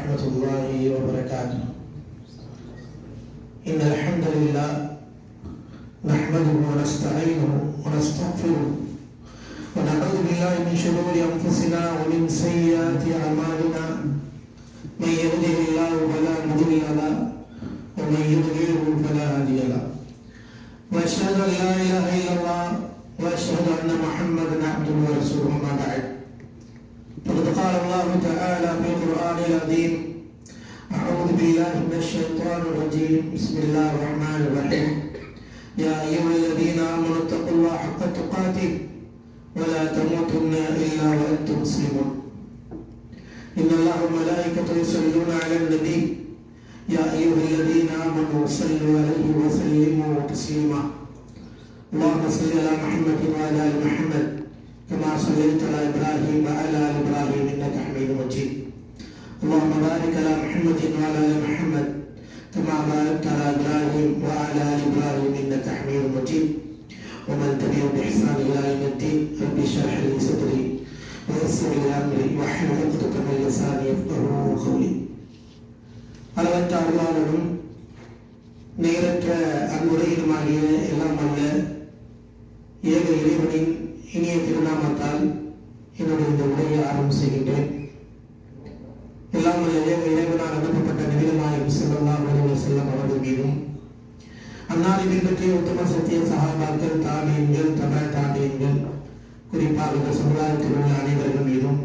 ورحمة الله وبركاته. إن الحمد لله نحمده ونستعينه ونستغفره ونعوذ بالله من شرور أنفسنا ومن سيئات أعمالنا. من يهده الله فلا مضل له ومن يضلله فلا هادي له. وأشهد أن لا إله إلا الله وأشهد أن محمدا عبده ورسوله. ما بعد، فقد قال الله تعالى في القرآن العظيم: أعوذ بالله من الشيطان الرجيم. بسم الله الرحمن الرحيم. يا أيها الذين آمنوا اتقوا الله حق تقاته ولا تموتن إلا وأنتم مسلمون. إن الله وملائكته يصلون على النبي يا أيها الذين آمنوا صلوا عليه وسلموا تسليما. اللهم صل على محمد وعلى آل محمد كما صليت على إبراهيم وعلى آل إبراهيم إنك حميد مجيد. اللهم بارك على محمد وعلى آل محمد كما باركت على إبراهيم وعلى آل إبراهيم إنك حميد مجيد. ومن تبعهم بإحسان إلى يوم الدين. رب اشرح لي صدري ويسر لي أمري واحلل عقدة من لساني يفقهوا قولي. அளவற்ற அருளாளரும் நேரற்ற அன்புடையுமாகிய எல்லாம் வல்ல ஏக இறைவனின் இனிய திருநாமத்தால் என்னுடைய இந்த உரையை ஆரம்பம் செய்கின்றேன். எல்லாம் வல்ல ஏக இறைவனால் அனுப்பப்பட்ட நபிகள் நாயகம் ஸல்லல்லாஹு அலைஹி வஸல்லம் அவர்கள் மீதும், அன்னாரை பின்பற்றிய உத்தம சத்திய சஹாபாக்கள், தாபீன்கள், தபா தாபீன்கள், குறிப்பாக இந்த சமுதாயத்தில் உள்ள அனைவர்கள் மீதும்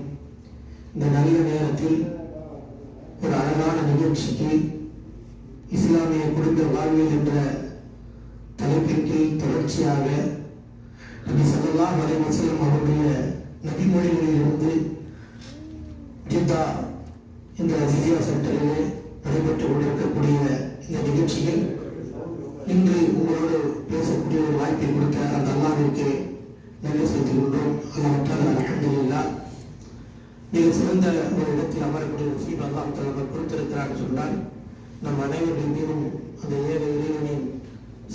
இந்த நல்ல நேரத்தில் ஒரு அழகான நிகழ்ச்சிக்கு இஸ்லாமிய குடும்ப வாழ்வியல் என்ற தலைப்பிற்கு தொடர்ச்சியாக நபி ஸல்லல்லாஹு அலைஹி வஸல்லம் அவருடைய நபிமொழிகளிலிருந்து ஜித்தா என்ற ஜியா சென்டரிலே நடைபெற்றுக் கொண்டிருக்கக்கூடிய இந்த நிகழ்ச்சியில் இன்று உங்களோடு பேசக்கூடிய ஒரு வாய்ப்பை கொடுத்த அந்த அல்லாஹ்விற்கு நன்றி செலுத்திக் கொண்டோம். அல்லாஹ் அல்ஹம்துலில்லாஹ். மிக சிறந்த ஒரு இடத்தில் அமரக்கூடிய நசீப் அல்லாஹ் தஆலா கொடுத்திருக்கிறார் சொன்னால், நம் அனைவரின் மீதும் அந்த ஏக இறைவனின்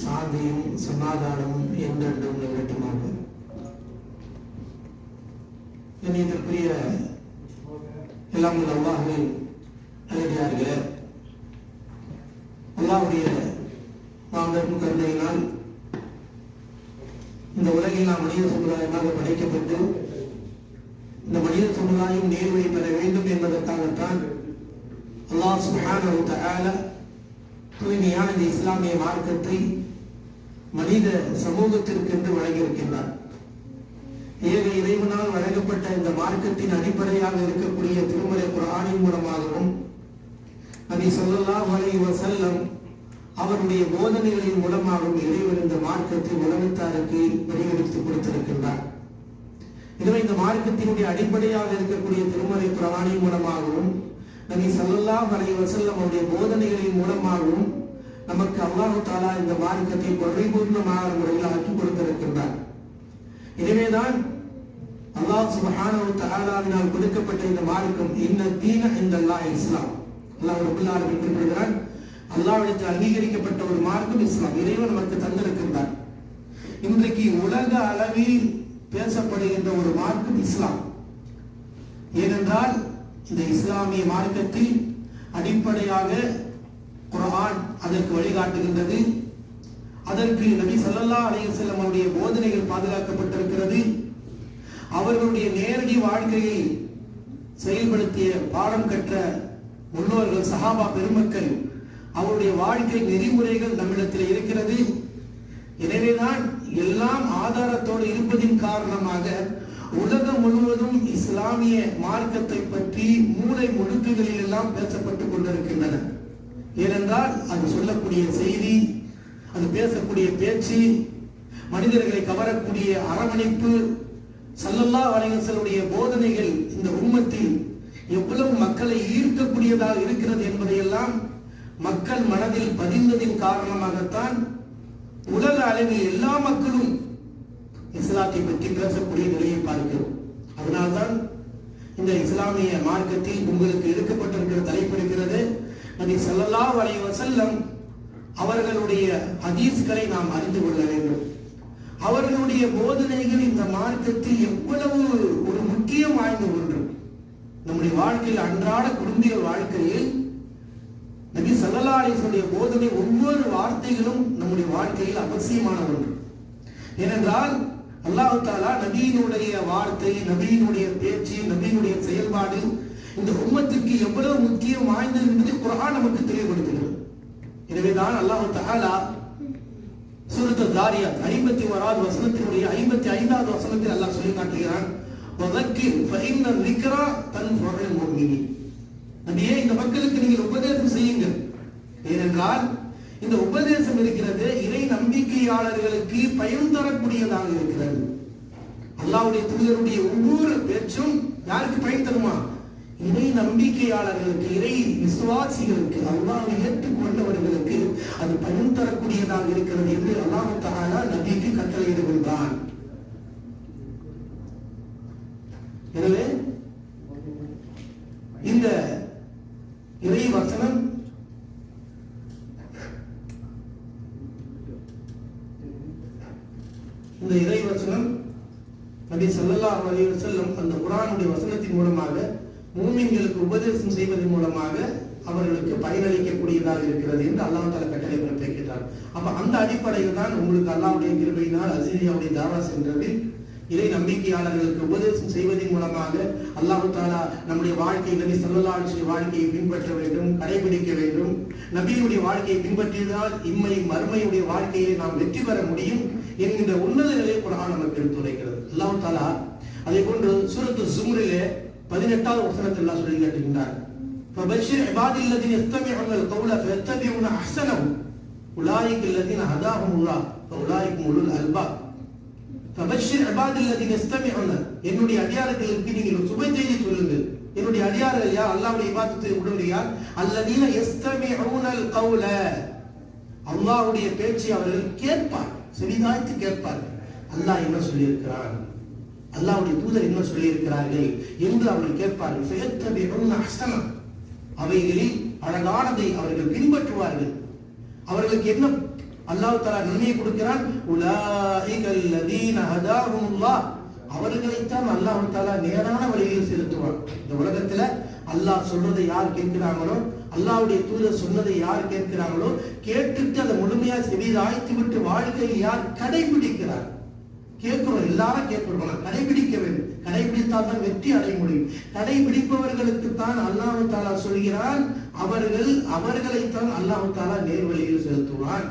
சாந்தியும் சமாதானமும் என்றென்றும் நிகழ்த்துமாக. இதற்குரிய எல்லாம் அல்லாஹ்வின் நல்லடியார்களே, அல்லாஹ்வுடைய மாபெரும் கருணையினால் இந்த உலகில் நாம் மனித சமுதாயமாக படைக்கப்பட்டு இந்த மனித சமுதாயம் நேர்வழி பெற வேண்டும் என்பதற்காகத்தான் அல்லாஹ் சுப்ஹானஹு வ தஆலா தூய்மையான இந்த இஸ்லாமிய மார்க்கத்தை மனித சமூகத்திற்கு என்று வழங்கியிருக்கின்றார். ஏக இறைவனால் வழங்கப்பட்ட இந்த மார்க்கத்தின் அடிப்படையாக இருக்கக்கூடிய திருமறை குர்ஆனின் மூலமாகவும் நபி ஸல்லல்லாஹு அலைஹி வஸல்லம் அவருடைய போதனைகளின் மூலமாகவும் இறைவன் இந்த மார்க்கத்தை உலகத்தாருக்கு வழியெடுத்து கொடுத்திருக்கின்றார். எனவே இந்த மார்க்கத்தினுடைய அடிப்படையாக இருக்கக்கூடிய திருமறை குர்ஆனின் மூலமாகவும் நபி ஸல்லல்லாஹு அலைஹி வஸல்லம் அவருடைய போதனைகளின் மூலமாகவும் நமக்கு அல்லாஹ் தஆலா இந்த மார்க்கத்தை பரிபூர்ணமான முறையில் ஆக்கி கொடுத்திருக்கின்றார். எனவேதான் அல்லாஹ் சுப்ஹானஹு வ தஆலாவினால் கொடுக்கப்பட்ட இந்த மார்க்கம் இன்ன தீன இன்தல்லாஹ் இஸ்லாம். அல்லாஹ் ரப்பல் ஆலமீன் குறிப்பிடுகிறார், அல்லாஹ்விடத்தில் அங்கீகரிக்கப்பட்ட ஒரு மார்க்கம் இஸ்லாம். இறைவன் நமக்கு தந்திருக்கின்றார். இன்றைக்கு உலக அளவில் பேசப்படுகின்ற ஒரு மார்க்கம் இஸ்லாம். ஏனென்றால் இந்த இஸ்லாமிய மார்க்கத்தில் அடிப்படையாக குர்ஆன் அதற்கு வழிகாட்டுகின்றது. அதற்கு நபி ஸல்லல்லாஹு அலைஹி வஸல்லம் அவருடைய போதனைகள் பாதுகாக்கப்பட்டிருக்கிறது. அவர்களுடைய நேரடி வாழ்க்கையை செயல்படுத்திய பாடம் கற்ற முன்னோர்கள் சஹாபா பெருமக்கள் அவருடைய வாழ்க்கை நெறிமுறைகள் நம்மிடத்தில் இருக்கிறது. எனவேதான் எல்லாம் ஆதாரத்தோடு இருப்பதின் காரணமாக உலகம் முழுவதும் இஸ்லாமிய மார்க்கத்தை பற்றி மூலை முடுக்குகளில் எல்லாம் பேசப்பட்டுக் கொண்டிருக்கின்றன. ஏனென்றால் அது சொல்லக்கூடிய செய்தி, அது பேசக்கூடிய பேச்சு, மனிதர்களை கவரக்கூடிய அரவணைப்பு, ஸல்லல்லாஹு அலைஹி வஸல்லம் போதனைகள் இந்த உம்மத்தில் எவ்வளவு மக்களை ஈர்க்கக்கூடியதாக இருக்கிறது என்பதையெல்லாம் மக்கள் மனதில் பதிந்ததின் காரணமாகத்தான் உலக அளவில் எல்லா மக்களும் இஸ்லாத்தை பற்றி பேசக்கூடிய நிலையை பார்க்கிறோம். அதனால்தான் இந்த இஸ்லாமிய மார்க்கத்தில் உங்களுக்கு எடுக்கப்பட்டிருக்கிற தலைப்பு இருக்கிறது, நபி ஸல்லல்லாஹு அலைஹி வஸல்லம் அவர்களுடைய ஹதீஸ்களை நாம் அறிந்து கொள்ள வேண்டும். அவர்களுடைய போதனைகள் இந்த மார்க்கத்தில் எவ்வளவு ஒரு முக்கியம் வாய்ந்த ஒன்று. நம்முடைய வாழ்க்கையில் அன்றாட குடும்ப வாழ்க்கையில் நபி ஸல்லல்லாஹு அலைஹி வஸல்லம் போதனை ஒவ்வொரு வார்த்தைகளும் நம்முடைய வாழ்க்கையில் அவசியமான ஒன்று. ஏனென்றால் அல்லாஹ் தஆலா நபியினுடைய வார்த்தை, நபியினுடைய பேச்சு, நபியினுடைய செயல்பாடு இந்த உம்மத்துக்கு எவ்வளவு முக்கியம் வாய்ந்தது என்பதை குர்ஆன் நமக்கு தெளிவுபடுத்துகிறது. எனவேதான் அல்லாஹ் தஆலா சூரத் தாரியாத் 51வது வசனத்தினுடைய 55வது வசனத்தில் அல்லாஹ் சொல்லி காட்டுகிறான், வதக்கிர் ஃபஇன்ன ذிக்ரா தன்ஃபஉல் முஃமினீன். நபியே, இந்த மக்களுக்கு நீங்கள் உபதேசம் செய்யுங்கள். ஏனென்றால் இந்த உபதேசம் இருக்கிறது இறை நம்பிக்கையாளர்களுக்கு பயன் தரக்கூடியதாக இருக்கிறது. அல்லாஹ்வுடைய தூதருடைய ஒவ்வொரு பேச்சும் யாருக்கு பயன் தருமா? இறை நம்பிக்கையாளர்களுக்கு, இறை விசுவாசிகளுக்கு, அல்லாஹ்வை ஏற்றுக்கொண்டவர்களுக்கு அது பயன் தரக்கூடியதாக இருக்கிறது என்று அல்லாஹ் தஆலா நபிக்கு கட்டளையிடுகின்றான். எனவே இந்த இறை வசனம் நபி ஸல்லல்லாஹு அலைஹி வஸல்லம் அந்த குர்ஆனுடைய வசனத்தின் மூலமாக மூமின்களுக்கு உபதேசம் செய்வதன் மூலமாக அவர்களுக்கு பயனளிக்கக்கூடியதாக இருக்கிறது என்று அல்லாஹ் தஆலா கட்டளை பிறப்பிக்கிறார். அப்ப அந்த அடிப்படையில் தான் உங்களுக்கு அல்லாஹ்வுடைய கிருபையினால் அஸீரியாவுடைய தாவா சென்றது. இறை நம்பிக்கையாளர்களுக்கு உபதேசம் செய்வதன் மூலமாக அல்லாஹ் தஆலா நம்முடைய வாழ்க்கை, நபி ஸல்லல்லாஹு அலைஹி வஸல்லம் வாழ்க்கையை பின்பற்ற வேண்டும், கடைபிடிக்க வேண்டும். நபியுடைய வாழ்க்கையை பின்பற்றியதால் இம்மை மறுமையுடைய வாழ்க்கையை நாம் வெற்றி பெற முடியும் என்கின்ற உன்னதங்களை குர்ஆன் நமக்கு எடுத்துரைக்கிறது. அல்லாஹ் தஆலா அதே போன்று சூரத்து ஸும்ரிலே 18வது வசனத்தில் அல்லாஹ் சொல்லி காட்டுகின்றார், ஃபபஷிர் இபாதில்லதீன யஸ்தமிஊன அல்-கௌல ஃபயத்தபிஊன அஹ்ஸனஹு உலாயிக அல்லதீன ஹதாஹுமுல்லாஹ் ஃபஉலாயிகும் உலுல் அல்பாப். ஃபபஷிர் இபாதில்லதீன யஸ்தமிஊன, என்னுடைய அடியார்களுக்கு நீங்கள் சுப செய்தி சொல்லுங்கள். என்னுடைய அடியார்கள் யார்? அல்லாஹ்வுடைய இபாதத்தை உடையவர் யார்? அல்லதீன யஸ்தமிஊன அல்-கௌல, அல்லாஹ்வுடைய பேச்சை அவர்கள் கேட்பார், செவிதாய்த்து கேட்பார். அல்லாஹ் என்ன சொல்லி இருக்கிறான், அல்லாஹ்வுடைய தூதர் என்ன சொல்லி இருக்கிறார்கள் என்று அவர்கள் கேட்பார்கள். ஃபயத்தபிஊன அஹ்ஸன, அவைகளில் அழகானதை அவர்கள் பின்பற்றுவார்கள். அவர்களுக்கு என்ன அல்லாஹ் தஆலா நன்மையை கொடுக்கிறான்? உலாயிக அல்லதீன ஹதாஹுமுல்லாஹ், அவர்களைத்தான் அல்லாஹ் தஆலா நேரான வழியில் செலுத்துவார். இந்த உலகத்துல அல்லாஹ் சொல்றதை யார் கேட்கிறாங்களோ, அல்லாஹ்வுடைய தூதர் சொன்னதை யார் கேட்கிறாங்களோ, கேட்டுட்டு அதை முழுமையா செவிதாய்த்து விட்டு வாழ்க்கையை யார் கடைபிடிக்கிறார்? கேட்கிறோம், எல்லாரும் கேட்கிறோம், கடைபிடிக்க வேண்டும். கடைபிடித்தால் தான் வெற்றி அடைய முடியும். கடைபிடிப்பவர்களுக்கு தான் அல்லாஹ் தஆலா சொல்கிறான், அவர்களைத்தான் அல்லாஹ் தஆலா நேர்வழியில் செலுத்துவான்.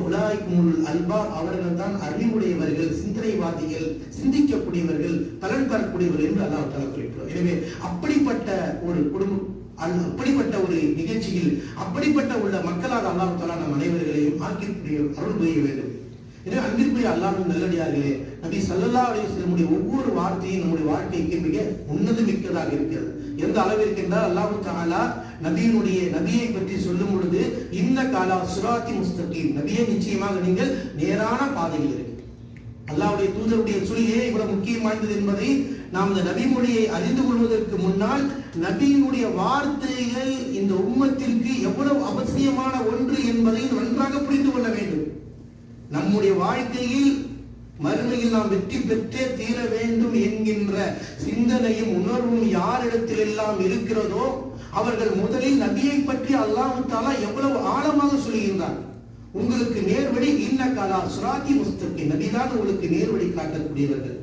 உலாயிகுமுல் அல்பாப், அவர்கள் தான் அறிவுடையவர்கள், சிந்தனைவாதிகள், சிந்திக்கக்கூடியவர்கள், பலன் பெறக்கூடியவர்கள் என்று அல்லாஹ் தஆலா குறிப்பிடுவார். எனவே அப்படிப்பட்ட ஒரு குடும்பம், அப்படிப்பட்ட ஒரு நிகழ்ச்சியில் அப்படிப்பட்ட உள்ள மக்களாக அல்லாஹ் தஆலா நம் அனைவர்களையும் ஆக்கி அருள் புரிய வேண்டும். எனவே அன்பிற்குரிய அல்லாஹ்வின் நல்லடியார்களே, நபி ஸல்லல்லாஹு அலைஹி வஸல்லம் ஒவ்வொரு வார்த்தையும் நம்முடைய வாழ்க்கைக்கு மிக உன்னதமிக்கதாக இருக்கிறது. எந்த அளவிற்கு என்றால் அல்லாஹ் தஆலா நபியை பற்றி சொல்லும் பொழுது, இன்ன காலா சிராத்தி முஸ்தகீம், நபியே நிச்சயமாக நீங்கள் நேரான பாதையில் இருக்கு. அல்லாஹ்வுடைய தூதருடைய சொல்லியே இவ்வளவு முக்கியம் வாய்ந்தது என்பதை நாம் இந்த நபி மொழியை அறிந்து கொள்வதற்கு முன்னால் நபியினுடைய வார்த்தைகள் இந்த உம்மத்திற்கு எவ்வளவு அவசியமான ஒன்று என்பதை நன்றாக புரிந்து கொள்ள வேண்டும். நம்முடைய வாழ்க்கையில் மறுமையில் நாம் வெற்றி பெற்றே தீர வேண்டும் என்கின்ற சிந்தனையும் உணர்வும் யாரிடத்தில் எல்லாம் இருக்கிறதோ அவர்கள் முதலில் நபியை பற்றி அல்லாஹ் தஆலா எவ்வளவு ஆழமாக சொல்லுகின்றார். உங்களுக்கு நேர்வழி, இன்ன காலா சிராத்தி முஸ்தகீம், நபிதான் உங்களுக்கு நேர்வழி காட்டக்கூடியவர்கள்.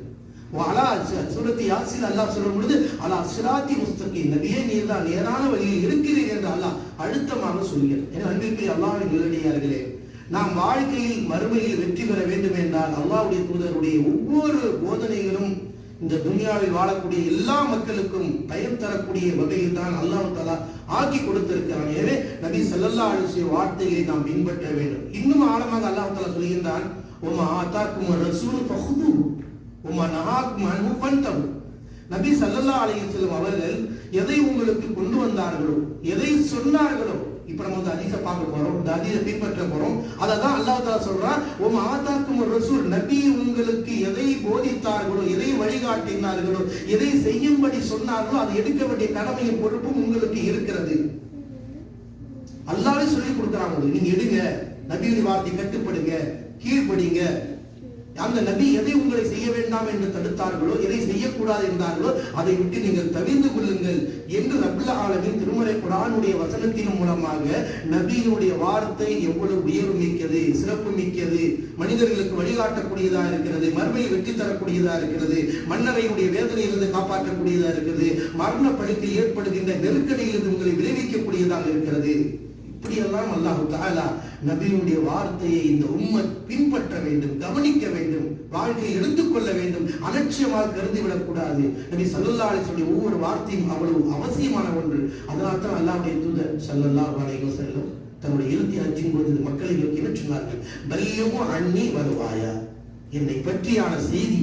அலா சூரத் யாசின் அல்லாஹ் சொல்லும் பொழுது அலா சிராத்தி முஸ்தகீம், நபியே நீர் தான் நேரான வழியில் இருக்கிறீர் என்று அல்லாஹ் அழுத்தமாக சொல்கிறார். என அன்பிற்குரிய அல்லாஹ்வின் நல்லடியார்களே, நாம் வாழ்க்கையில் மறுமையில் வெற்றி பெற வேண்டும் என்றால் அல்லாஹ்வுடைய தூதருடைய ஒவ்வொரு போதனைகளும் இந்த துனியாவில் வாழக்கூடிய எல்லா மக்களுக்கும் பயன் தரக்கூடிய வகையில் தான் அல்லாஹ் தஆலா ஆக்கி கொடுத்திருக்கிறான். எனவே நபி ஸல்லல்லாஹு அலைஹி வஸல்லம் வார்த்தைகளை நாம் பின்பற்ற வேண்டும். இன்னும் ஆழமாக அல்லாஹ் தஆலா சொல்கின்றான், வமா ஆதாக்கும் ரசூல் ஃபஹுது வமா நஹாக்கும் அன்ஹு ஃபன்தஹு. நபி ஸல்லல்லாஹு அலைஹி வஸல்லம் அவர்கள் எதை உங்களுக்கு கொண்டு வந்தார்களோ, எதை சொன்னார்களோ, இப்ப நம்ம இந்த ஹதீஸை பார்க்க போறோம், இந்த ஹதீஸை பின்பற்ற போறோம். அததான் அல்லாஹ் தஆலா சொல்றான், வமா ஆதாக்கும் ரசூல், நபி உங்களுக்கு எதை போதித்தார்களோ, எதை வழிகாட்டினார்களோ, எதை செய்யும்படி சொன்னார்களோ அதை எடுக்க வேண்டிய கடமையும் பொறுப்பும் உங்களுக்கு இருக்கிறது. அல்லாஹ்வே சொல்லி கொடுக்குறாங்க, நீங்க எடுங்க, நபியுடைய வார்த்தை கட்டுப்படுங்க, கீழ்ப்படிங்க. அந்த நபி எதை உங்களை செய்ய வேண்டாம் என்று தடுத்தார்களோ, எதை செய்யக்கூடாது என்றார்களோ அதை விட்டு நீங்கள் தவிர்த்து கொள்ளுங்கள் என்று ரப்புல் ஆலமீன் திருமறை குர்ஆனுடைய வசனத்தின் மூலமாக நபியினுடைய வார்த்தை எவ்வளவு உயர்வு மிக்கது, சிறப்பு மிக்கது, மனிதர்களுக்கு வழிகாட்டக்கூடியதா இருக்கிறது, மறுமையில் வெற்றி தரக்கூடியதா இருக்கிறது, மன்னரையுடைய வேதனையிலிருந்து காப்பாற்றக்கூடியதா இருக்கிறது, மரண படுக்கையில் ஏற்படுகின்ற நெருக்கடியிலிருந்து உங்களை விளைவிக்கக்கூடியதாக இருக்கிறது. இப்படியெல்லாம் அல்லாஹ் தஆலா நபியுடைய வார்த்தையை இந்த உம்மத் பின்பற்ற வேண்டும், கவனிக்க வேண்டும், வாழ்க்கையை எடுத்துக்கொள்ள வேண்டும், அலட்சியமாக கருதிவிடக் கூடாது. நபி ஸல்லல்லாஹு அலைஹி வஸல்லம் ஒவ்வொரு வார்த்தையும் அவ்வளவு அவசியமான ஒன்று. அதனால் தான் அல்லாஹ்வுடைய தூதர் ஸல்லல்லாஹு அலைஹி வஸல்லம் தன்னுடைய இறுதி ஹஜ்ஜின் போது மக்களை நோக்கி என்ன சொன்னார்கள்? பல்லிகு அன்னி வருவாயா, என்னை பற்றியான செய்தி,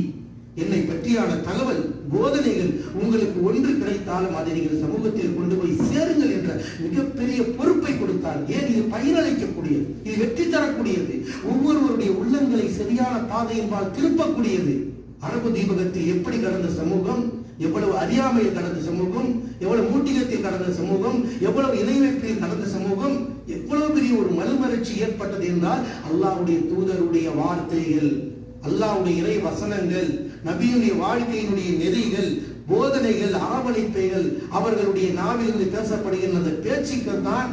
என்னை பற்றியான தகவல், போதனைகள் உங்களுக்கு ஒன்று கிடைத்தாலும் அதை நீங்கள் சமூகத்தில் கொண்டு போய் சேருங்கள் என்ற மிகப்பெரிய பொறுப்பை கொடுத்தார். ஏன்? இது பயனளிக்கக்கூடியது, இது வெற்றி தரக்கூடியது, ஒவ்வொருவருடைய உள்ளங்களை சரியான பாதையின்பால் திருப்பக்கூடியது. அரபு தீபகத்தில் எப்படி கடந்த சமூகம், எவ்வளவு அறியாமையில் கடந்த சமூகம், எவ்வளவு மூட்டிகத்தில் கடந்த சமூகம், எவ்வளவு இணைவைப்பில் கடந்த சமூகம், எவ்வளவு பெரிய ஒரு மறுமலர்ச்சி ஏற்பட்டது என்றால் அல்லாஹ்வுடைய தூதருடைய வார்த்தைகள், அல்லாஹ்வுடைய இறை வசனங்கள், நபியுடைய வாழ்க்கையினுடைய நெறிகள், போதனைகள், அரவணைப்புகள், அவர்களுடைய நாவிலிருந்து பேசப்படுகின்ற அந்த பேச்சுக்கள் தான்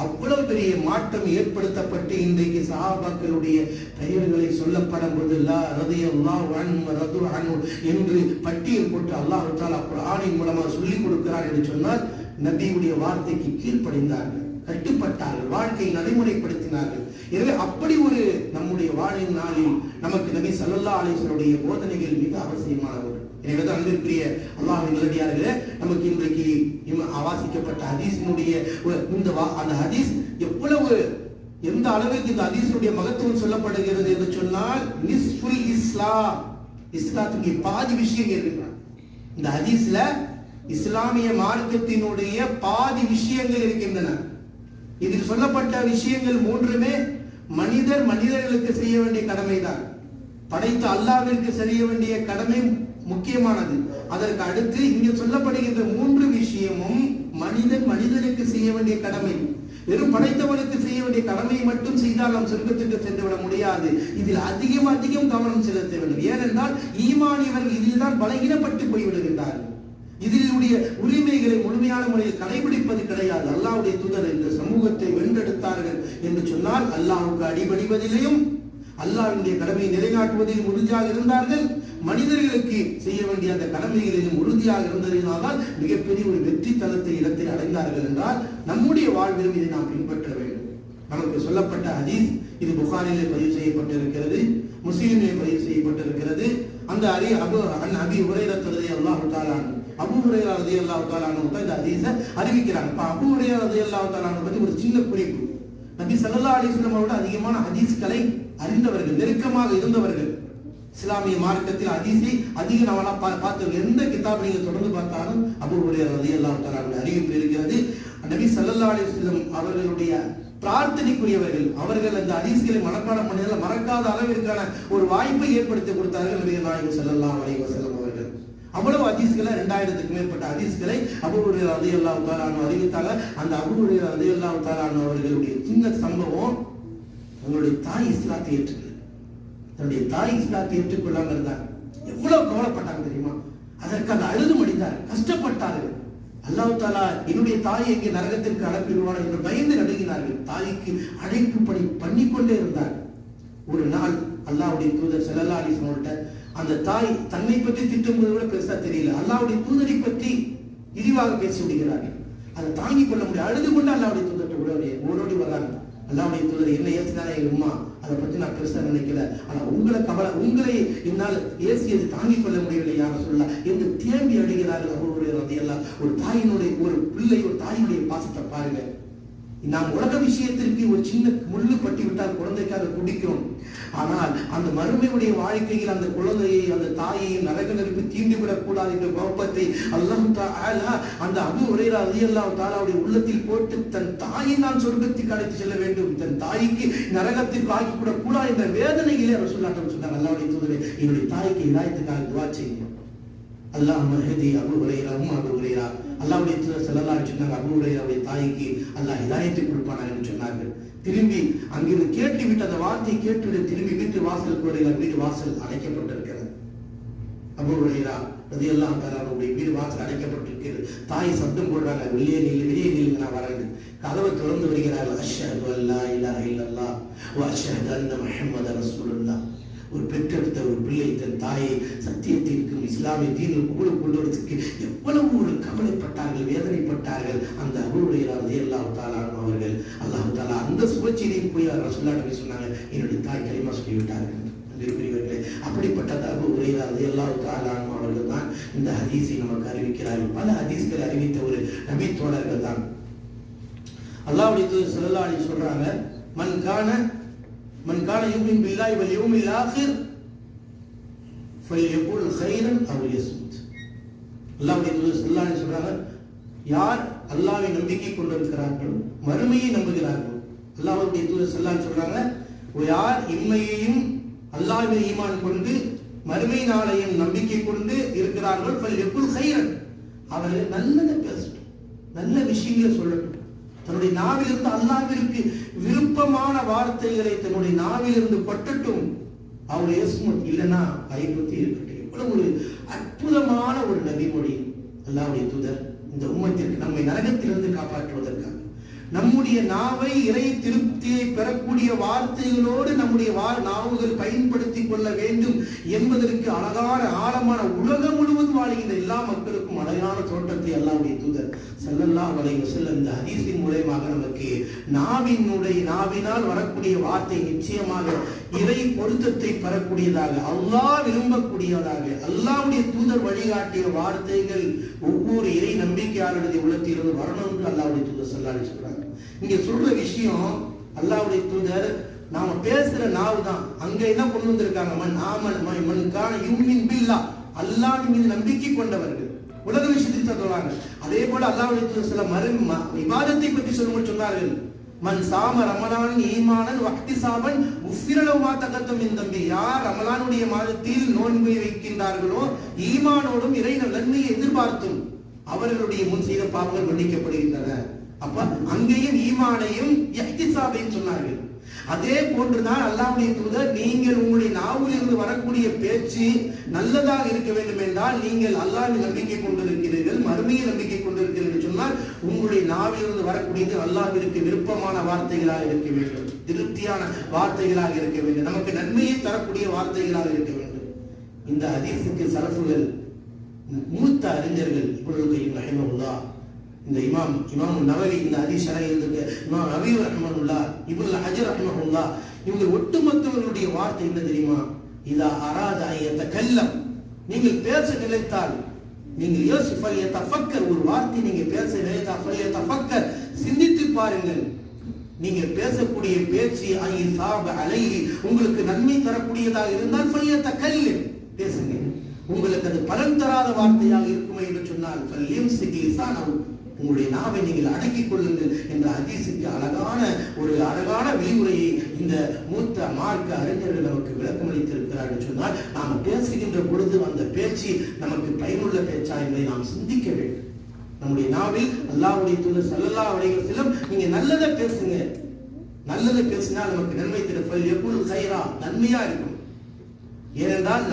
அவ்வளவு பெரிய மாற்றம் ஏற்படுத்தப்பட்டு இன்றைக்கு சஹாபாக்களுடைய பெயர்களை சொல்லப்படும் போது ரலியல்லாஹு அன்ஹு ரது அன்ஹு என்று பட்டியல் போட்டு அல்லாஹ் தஆலா குர்ஆனின் மூலமாக சொல்லிக் கொடுக்கிறார் என்று சொன்னால் நபியுடைய வார்த்தைக்கு கீழ்ப்படிந்தார்கள், கட்டுப்பட்டார்கள், வாழ்க்கையை நடைமுறைப்படுத்தினார்கள். எனவே அப்படி ஒரு நம்முடைய வாழின் நாளில் நமக்கு நபி ஸல்லல்லாஹு அலைஹி வஸல்லம் போதனைகள் மிக அவசியமான ஒன்று. எனவே தான் அன்பிற்குரிய அல்லாஹ்வின் நல்லடியார்களே, நமக்கு இன்றைக்கு வாசிக்கப்பட்ட ஹதீஸினுடைய இந்த அந்த ஹதீஸ் எவ்வளவு, எந்த அளவுக்கு இந்த ஹதீஸுடைய மகத்துவம் சொல்லப்படுகிறது என்று சொன்னால், நிஸ்ஃபுல் இஸ்லாம், இஸ்லாத்துக்கு பாதி விஷயம் இருக்கின்றன. இந்த ஹதீஸ்ல இஸ்லாமிய மார்க்கத்தினுடைய பாதி விஷயங்கள் இருக்கின்றன. இதில் சொல்லப்பட்ட விஷயங்கள் மூன்றுமே மனிதர்களுக்கு செய்ய வேண்டிய கடமைதான். படைத்த அல்லாஹ்விற்கு செய்ய வேண்டிய கடமை முக்கியமானது. அதற்கு அடுத்து இங்கே சொல்லப்படுகின்ற மூன்று விஷயமும் மனிதனுக்கு செய்ய வேண்டிய கடமை. வெறும் படைத்தவனுக்கு செய்ய வேண்டிய கடமையை மட்டும் செய்தால் நாம் சொர்க்கத்துக்கு சென்றுவிட முடியாது. இதில் அதிகம் கவனம் செலுத்த வேண்டும். ஏனென்றால் ஈமானியவர்கள் இதில் தான் பலகீனப்பட்டு போய்விடுகின்றார்கள். இதனுடைய உரிமைகளை முழுமையான முறையில் கடைபிடிப்பது கிடையாது. அல்லாஹ்வுடைய தூதர் இந்த சமூகத்தை வென்றெடுத்தார்கள் என்று சொன்னால் அல்லாஹ்வுக்கு அடிபணிவதிலையும் அல்லாஹ்வுடைய கடமையை நிலைநாட்டுவதிலும் உறுதியாக இருந்தார்கள். மனிதர்களுக்கு செய்ய வேண்டிய அந்த கடமைகளிலும் உறுதியாக இருந்ததினால்தான் மிகப்பெரிய ஒரு வெற்றி தளத்தை இடத்தை அடைந்தார்கள் என்றால் நம்முடைய வாழ்விலும் இதை நாம் பின்பற்ற வேண்டும். நமக்கு சொல்லப்பட்ட ஹதீஸ் இது புகாரிலே பதிவு செய்யப்பட்டிருக்கிறது, முஸ்லிமிலே பதிவு செய்யப்பட்டிருக்கிறது. அந்த அபி ஹுரைரா ரலியல்லாஹு தஆலா அபூ ஹுரைரா ரலியல்லாஹு தஆலா இந்த ஹதீஸை அறிவிக்கிறாங்க. அபூ ஹுரைரா ரலியல்லாஹு தஆலா பற்றி ஒரு சின்ன குறிப்பு. நபி ஸல்லல்லாஹு அலைஹி வஸல்லம் அவரோட அதிகமான ஹதீஸ்களை அறிந்தவர்கள், நெருக்கமாக இருந்தவர்கள். இஸ்லாமிய மார்க்கத்தில் ஹதீஸை அதிகம் நம்மளாம் பார்த்து எந்த கிதாப் நீங்க தொடர்ந்து பார்த்தாலும் அபூ ஹுரைரா ரலியல்லாஹு தஆலா அறிவிப்பு இருக்கிறது. நபி ஸல்லல்லாஹு அலைஹி வஸல்லம் அவர்களுடைய பிரார்த்தனைக்குரியவர்கள். அவர்கள் அந்த ஹதீஸ்களை மனப்பாடம் பண்ணதில் மறக்காத அளவிற்கான ஒரு வாய்ப்பை ஏற்படுத்தி கொடுத்தார்கள் நபிகள் நாயகம் ஸல்லல்லாஹு அலைஹி வஸல்லம் அவர்கள். அவ்வளவு ஹதீஸ்களை, 2000க்கு மேற்பட்ட ஹதீஸ்களை அபூ ஹுரைரா ரலியல்லாஹு தஆலா அறிவித்தாங்க. அந்த அபூ ஹுரைரா ரலியல்லாஹு தஆலா அவர்களுடைய சின்ன சம்பவம், அவங்களுடைய தாய் இஸ்லாத்தை ஏற்றுக்கல. தன்னுடைய தாய் இஸ்லாத்தை ஏற்றுக்கொள்ளாம இருந்தாங்க. எவ்வளவு கவலைப்பட்டாங்க தெரியுமா? அதற்காக அழுது மடிந்தார்கள், கஷ்டப்பட்டார்கள். அல்லாஹ் தஆலா என்னுடைய தாயை எங்கே நரகத்திற்கு அனுப்பிடுவார் என்று பயந்து நடுங்கினார்கள். தாய்க்கு அழைப்பு பண்ணிக்கொண்டே இருந்தார். ஒரு நாள் அல்லாஹ்வுடைய தூதர் ஸல்லல்லாஹு அலைஹி வஸல்லம் அந்த தாய் தன்னை பற்றி திட்டும்போது கூட பெருசா தெரியல, அல்லாஹ்வுடைய தூதரை பற்றி இழிவாக பேசி விடுகிறார்கள். அதை தாங்கிக் கொள்ள முடியாது. அழுது கொண்டு அல்லாஹ்வுடைய தூதர்கிட்ட ஓடோடி வர்றாங்க. அல்லாஹ்வுடைய தூதர் என்ன ஏசினாலே எங்க அம்மா, அதை பற்றி நான் பெருசா நினைக்கல, ஆனா உங்களை என்னால் ஏசியது தாங்கிக் கொள்ள முடியவில்லை யார சொல்லலாம் என்று தேம்பி அடைகிறார்கள். அவருடைய ரலியல்லாஹு ஒரு தாயினுடைய, ஒரு பிள்ளை, ஒரு தாயினுடைய பாசத்தை பாருங்க. நாம் உலக விஷயத்திற்கு ஒரு சின்ன முள்ளு பட்டி விட்டால் குழந்தைக்காக குடிக்கிறோம். ஆனால் அந்த மறுமையுடைய வாழ்க்கையில் அந்த குழந்தையை, அந்த தாயை நரக நெருப்பு தீண்டிவிடக் கூடாது என்ற கோபத்தை அல்லாஹ் தஆலா அந்த அபூ ஹுரைரா ரலியல்லாஹு தஆலாவுடைய உள்ளத்தில் போட்டு தன் தாயை நான் சொர்க்கத்துக்கு அழைத்து செல்ல வேண்டும், தன் தாய்க்கு நரகத்திற்கு ஆக்கிவிடக் கூடாது என்ற வேதனையிலே ரசூலுல்லாஹ் சொன்னார், அல்லாஹ்வுடைய தூதரே என்னுடைய தாய்க்கு ஹிதாயத்துக்காக துஆ செய்யுங்க. அல்லாஹும்ம ஹதி அபூ ஹுரைரா அபூ ஹுரைரா. அல்லாஹ்வுடைய தூதர் ஸல்லல்லாஹு அலைஹி வஸல்லம் அபூ ஹுரைராவுடைய தாய்க்கு அல்லாஹ் ஹிதாயத்தை கொடுப்பானார் என்று சொன்னார்கள். திரும்பி அங்கிருந்து கேட்டுவிட்டு அந்த வார்த்தையை கேட்டுவிட்டு திரும்பி வீட்டு வாசலுக்கு வருகிறார். வீடு வாசல் அடைக்கப்பட்டிருக்கிறது. அபூ ஹுரைரா ரலியல்லாஹு தஆலா அவருடைய வீடு வாசல் அடைக்கப்பட்டிருக்கிறது. தாய் சத்தம் போடுறாங்க, வெளியே நில்லுங்க, நான் வரேன். கதவை திறந்து வருகிறார்கள். அஷ்ஹது அல்லா இலாஹ இல்லல்லாஹ் வ அஷ்ஹது அன்ன முஹம்மதர் ரசூலுல்லாஹ். ஒரு பெற்றெடுத்த ஒரு பிள்ளை தன் தாயை சத்தியத்திற்கும் இஸ்லாமிய தீனில் கொண்டு வரதுக்கு எவ்வளவு ஒரு கவலைப்பட்டார்கள், வேதனைப்பட்டார்கள். அந்த அபூ ஹுரைரா ரலியல்லாஹு தஆலா அவர்கள் அல்லாஹ் தஆலா அந்த சுபச்செய்தியை போய் ரசூலுல்லாஹ் சொன்னாங்க, என்னுடைய தாய் கலிமா சொல்லிவிட்டார்கள். பெரியவர்களே, அப்படிப்பட்ட அபூ ஹுரைரா ரலியல்லாஹு தஆலா அவர்கள் தான் இந்த ஹதீஸை நமக்கு அறிவிக்கிறார்கள். பல ஹதீஸ்களை அறிவித்த ஒரு நபி தோழர்கள் தான். அல்லாஹ்வுடைய தூதர் ஸல்லல்லாஹு அலைஹி சொல்றாங்க, மன் கான யுமின் பில்லாஹி வல் யௌமில் ஆகிர் ஃபல்யகுல் கைரன் அவ் யஸ்முத். அல்லாஹ்வுடைய தூதர் ஸல்லல்லாஹு அலைஹி சொல்றாங்க, யார் அல்லாஹ்வை நம்பிக்கை கொண்டிருக்கிறார்களோ, மறுமையை நம்புகிறார்களோ, அல்லாஹ்வுடைய தூதர் ஸல்லல்லாஹு அலைஹி சொல்றாங்க, யார் இம்மையையும் அல்லாஹ்வை ஈமான் கொண்டு மறுமை நாளையும் நம்பிக்கை கொண்டு இருக்கிறார்கள், ஃபல்யகுல் கைரன், அவர்கள் நல்லதை பேசட்டும், நல்ல விஷயங்களை சொல்லட்டும். தன்னுடைய நாவிலிருந்து அல்லாஹ்விற்கு விருப்பமான வார்த்தைகளை தன்னுடைய நாவிலிருந்து பட்டட்டும். அவர் யஸ்முத், இல்லைன்னா கைப்பற்றி இருக்கட்டும். இவ்வளவு ஒரு அற்புதமான ஒரு நபிமொழி அல்லாஹ்வுடைய தூதர் இந்த உம்மத்திற்கு நம்மை நரகத்திலிருந்து காப்பாற்றுவதற்காக நம்முடைய நாவை இறை திருப்தியை பெறக்கூடிய வார்த்தைகளோடு நம்முடைய நாவுகள் பயன்படுத்திக் கொள்ள வேண்டும் என்பதற்கு அழகான ஆழமான உலகம் முழுவதும் வாழ்கின்ற எல்லா மக்களுக்கும் அழகான தோற்றத்தை அல்லாஹ்வுடைய தூதர் ஸல்லல்லாஹு அலைஹி வஸல்லம் இந்த ஹதீஸின் மூலமாக நமக்கு நாவினால் வரக்கூடிய வார்த்தை நிச்சயமாக இறை பொருத்தத்தை பெறக்கூடியதாக, அல்லாஹ் விரும்பக்கூடியதாக, அல்லாஹ்வுடைய தூதர் வழிகாட்டிய வார்த்தைகள் ஒவ்வொரு இறை நம்பிக்கையாளருடைய உள்ளத்திலிருந்து வரணும் என்று அல்லாஹ்வுடைய தூதர் ஸல்லல்லாஹு அலைஹி வஸல்லம் இங்க சொல்ற விஷயம். அல்லாஹ்வுடைய தூதர் நாம பேசுற நாவு தான். அங்க என்ன கொண்டு வந்திருக்காங்க, மன் கான யுமின் பில்லாஹ், அல்லாஹ் மீது நம்பிக்கை கொண்டவர்கள் உலக விஷயத்தை சொல்றாங்க. அதே போல அல்லாஹ்வுடைய தூதர் சில இபாதத்தை பற்றி சொல்லும்போது சொன்னார்கள், மன் சாம ரமலான் ஈமானன் வஹ்திசாபன் உஃபிரலஹு மா தகத்தம் மின் தம்பி. யார் ரமலானுடைய மாதத்தில் நோன்பை வைக்கின்றார்களோ, ஈமானோடும் இறை நன்மையை எதிர்பார்த்தும் அவர்களுடைய முன் செய்த பாவங்கள் மன்னிக்கப்படுகின்றன. அப்ப அங்கேயும் ஈமானையும் இஹ்திசாபையும் சொன்னார்கள். அதே போன்றுதான் அல்லாஹ்வுடைய தூதர், நீங்கள் உங்களுடைய நாவிலிருந்து வரக்கூடிய பேச்சு நல்லதாக இருக்க வேண்டும் என்றால் நீங்கள் அல்லாஹ்வை நம்பிக்கை கொண்டிருக்கிறீர்கள், மறுமையை நம்பிக்கை கொண்டிருக்கிறீர்கள் சொன்னால் உங்களுடைய நாவிலிருந்து வரக்கூடியது அல்லாஹ்விற்கு விருப்பமான வார்த்தைகளாக இருக்க வேண்டும், திருப்தியான வார்த்தைகளாக இருக்க வேண்டும், நமக்கு நன்மையை தரக்கூடிய வார்த்தைகளாக இருக்க வேண்டும். இந்த ஹதீஸுக்கு சலஃபுகள், மூத்த அறிஞர்கள், இப்னு கையிம் ரஹிமஹுல்லாஹ், இந்த இமாம் நவவி இந்த ஹதீஸ் ஷரஹ் இமாம் நவவி ரஹ்மத்துல்லாஹ், இப்னு ஹஜர் ரஹ்மத்துல்லாஹ், இவங்க ஒட்டுமொத்தவர்களுடைய வார்த்தை என்ன தெரியுமா? இதா அராத யதகல்லம், நீங்கள் பேச நினைத்தால் நீங்கள் யோசிஃபல் யதஃபக்கர், ஒரு வார்த்தை நீங்க பேச நினைத்தால் யதஃபக்கர், சிந்தித்து பாருங்கள். நீங்க பேசக்கூடிய பேச்சு ஐசாப அலைஹி, உங்களுக்கு நன்மை தரக்கூடியதாக இருந்தால் ஃபல்யதகல்லம், பேசுங்க. உங்களுக்கு அது பலன் தராத வார்த்தையாக இருக்குமே என்று சொன்னால் ஃபல்யம்சிக் லிசானஹு, உங்களுடைய நாவை நீங்கள் அடக்கிக் கொள்ளுங்கள் என்ற ஹதீஸுக்கு அழகான விதிமுறையை இந்த மூத்த மார்க்க அறிஞர்கள் நமக்கு விளக்கம் அளித்திருக்கிறார்கள். சொன்னால் நாம் பேசுகின்ற பொழுது அந்த பேச்சு நமக்கு பயனுள்ள பேச்சா என்பதை நாம் சிந்திக்க வேண்டும். நம்முடைய நாவில் அல்லாஹ்வுடைய தூதர் ஸல்லல்லாஹு அலைஹி வஸல்லம், நீங்க நல்லதை பேசுங்க, நல்லதை பேசினால் நமக்கு நன்மை தரும், ஃபல்யகுல் கைரா, நன்மையா இருக்கும். ஏனென்றால்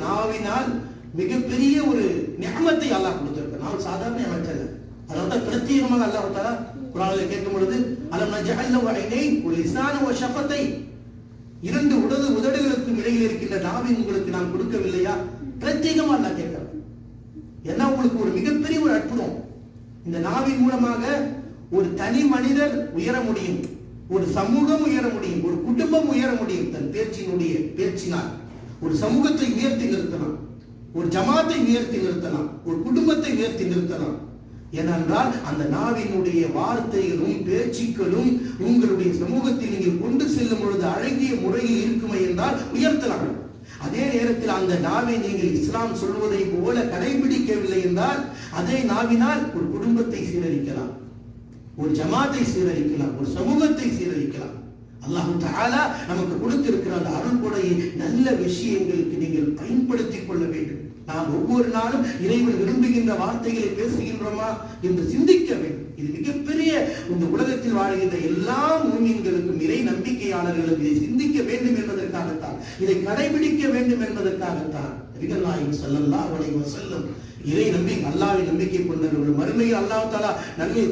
நாவினால் மிகப்பெரிய ஒரு நிஅமத்தை அல்லாஹ் கொடுத்திருக்கிறார். நாவ் சாதாரண நிஅமத்தல்ல. அதனால பிரத்யேகமாக அல்லாஹ் தஆலா குர்ஆனில் கேட்கும் பொழுது அலம் நஜஅல் லஹு ஐனைன் வ லிசான வ ஷஃபத்தைன், இரண்டு உதடுகளுக்கு இடையில் இருக்கின்ற நாவை உங்களுக்கு நாம் கொடுக்கவில்லையா? பிரத்யேகமாக அல்லாஹ் கேட்கிறார். ஏன்னா உங்களுக்கு ஒரு மிகப்பெரிய ஒரு அற்புதம். இந்த நாவின் மூலமாக ஒரு தனி மனிதர் உயர முடியும், ஒரு சமூகம் உயர முடியும், ஒரு குடும்பம் உயர முடியும். தன் பேச்சினால் ஒரு சமூகத்தை உயர்த்தி நிறுத்தலாம், ஒரு ஜமாத்தை உயர்த்தி நிறுத்தலாம், ஒரு குடும்பத்தை உயர்த்தி நிறுத்தலாம். ஏனென்றால் அந்த நாவினுடைய வார்த்தைகளும் பேச்சுக்களும் உங்களுடைய சமூகத்தில் நீங்கள் கொண்டு செல்லும் பொழுது அழகிய முறையில் இருக்குமே என்றால் உயர்த்தலாம். அதே நேரத்தில் அந்த நாவை நீங்கள் இஸ்லாம் சொல்வதை போல கடைபிடிக்கவில்லை என்றால் அதே நாவினால் ஒரு குடும்பத்தை சீரழிக்கலாம், ஒரு ஜமாத்தை சீரழிக்கலாம், ஒரு சமூகத்தை சீரழிக்கலாம். அல்லாஹ் தஆலா நமக்கு கொடுத்திருக்கிற அந்த அருள்கொடையை நல்ல விஷயங்களுக்கு நீங்கள் பயன்படுத்திக் கொள்ள வேண்டும். நாம் ஒவ்வொரு நாளும் இறைவன் விரும்புகின்ற வார்த்தைகளை பேசுகின்றோமா என்று சிந்திக்க வேண்டும். இது மிகப்பெரிய இந்த உலகத்தில் வாழ்கின்ற எல்லா மூமின்களுக்கும், இறை நம்பிக்கையாளர்களுக்கும் இதை சிந்திக்க வேண்டும் என்பதற்காகத்தான், இதை கடைபிடிக்க வேண்டும் என்பதற்காகத்தான் நபிகள் நாயகம் ஸல்லல்லாஹு அலைஹி வஸல்லம் இறை நம்பிக்கை, அல்லாஹ்வை நம்பிக்கை கொண்டவர்கள் மறுமையில் அல்லாஹ் தஆலா நன்மை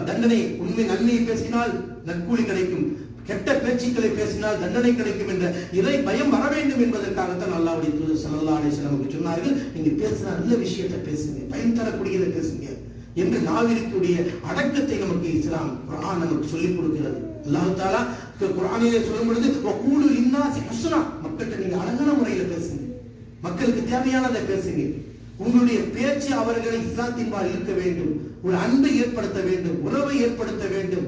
தண்டனை, உண்மை நன்மையை பேசினால் நற்கூலி கிடைக்கும், கெட்ட பேச்சுக்களை பேசினால் தண்டனை கிடைக்கும் என்ற இறை பயம் வர வேண்டும் என்பதற்காகத்தான் அல்லாஹ்வுடைய தூதர் ஸல்லல்லாஹு அலைஹி வஸல்லம் சொன்னார்கள், நீங்க பேசினா நல்ல விஷயத்தை பேசுங்க, பயன் தரக்கூடியதை பேசுங்க என்று நாவிற்குடைய அடக்கத்தை நமக்கு இஸ்லாம் குர்ஆன் நமக்கு சொல்லிக் கொடுக்கிறது. அல்லாஹ் தஆலா குர்ஆனிலே சொல்லும் பொழுது வகூலு லின்னாஸி ஹுஸ்னா, மக்கள்கிட்ட நீங்க அழகான முறையில் பேசுங்க, மக்களுக்கு தேவையானதை பேசுங்க, உங்களுடைய பேச்சு அவர்களை இஸ்லாத்தின்பால் இருக்க வேண்டும், ஒரு அன்பை ஏற்படுத்த வேண்டும், உறவை ஏற்படுத்த வேண்டும்.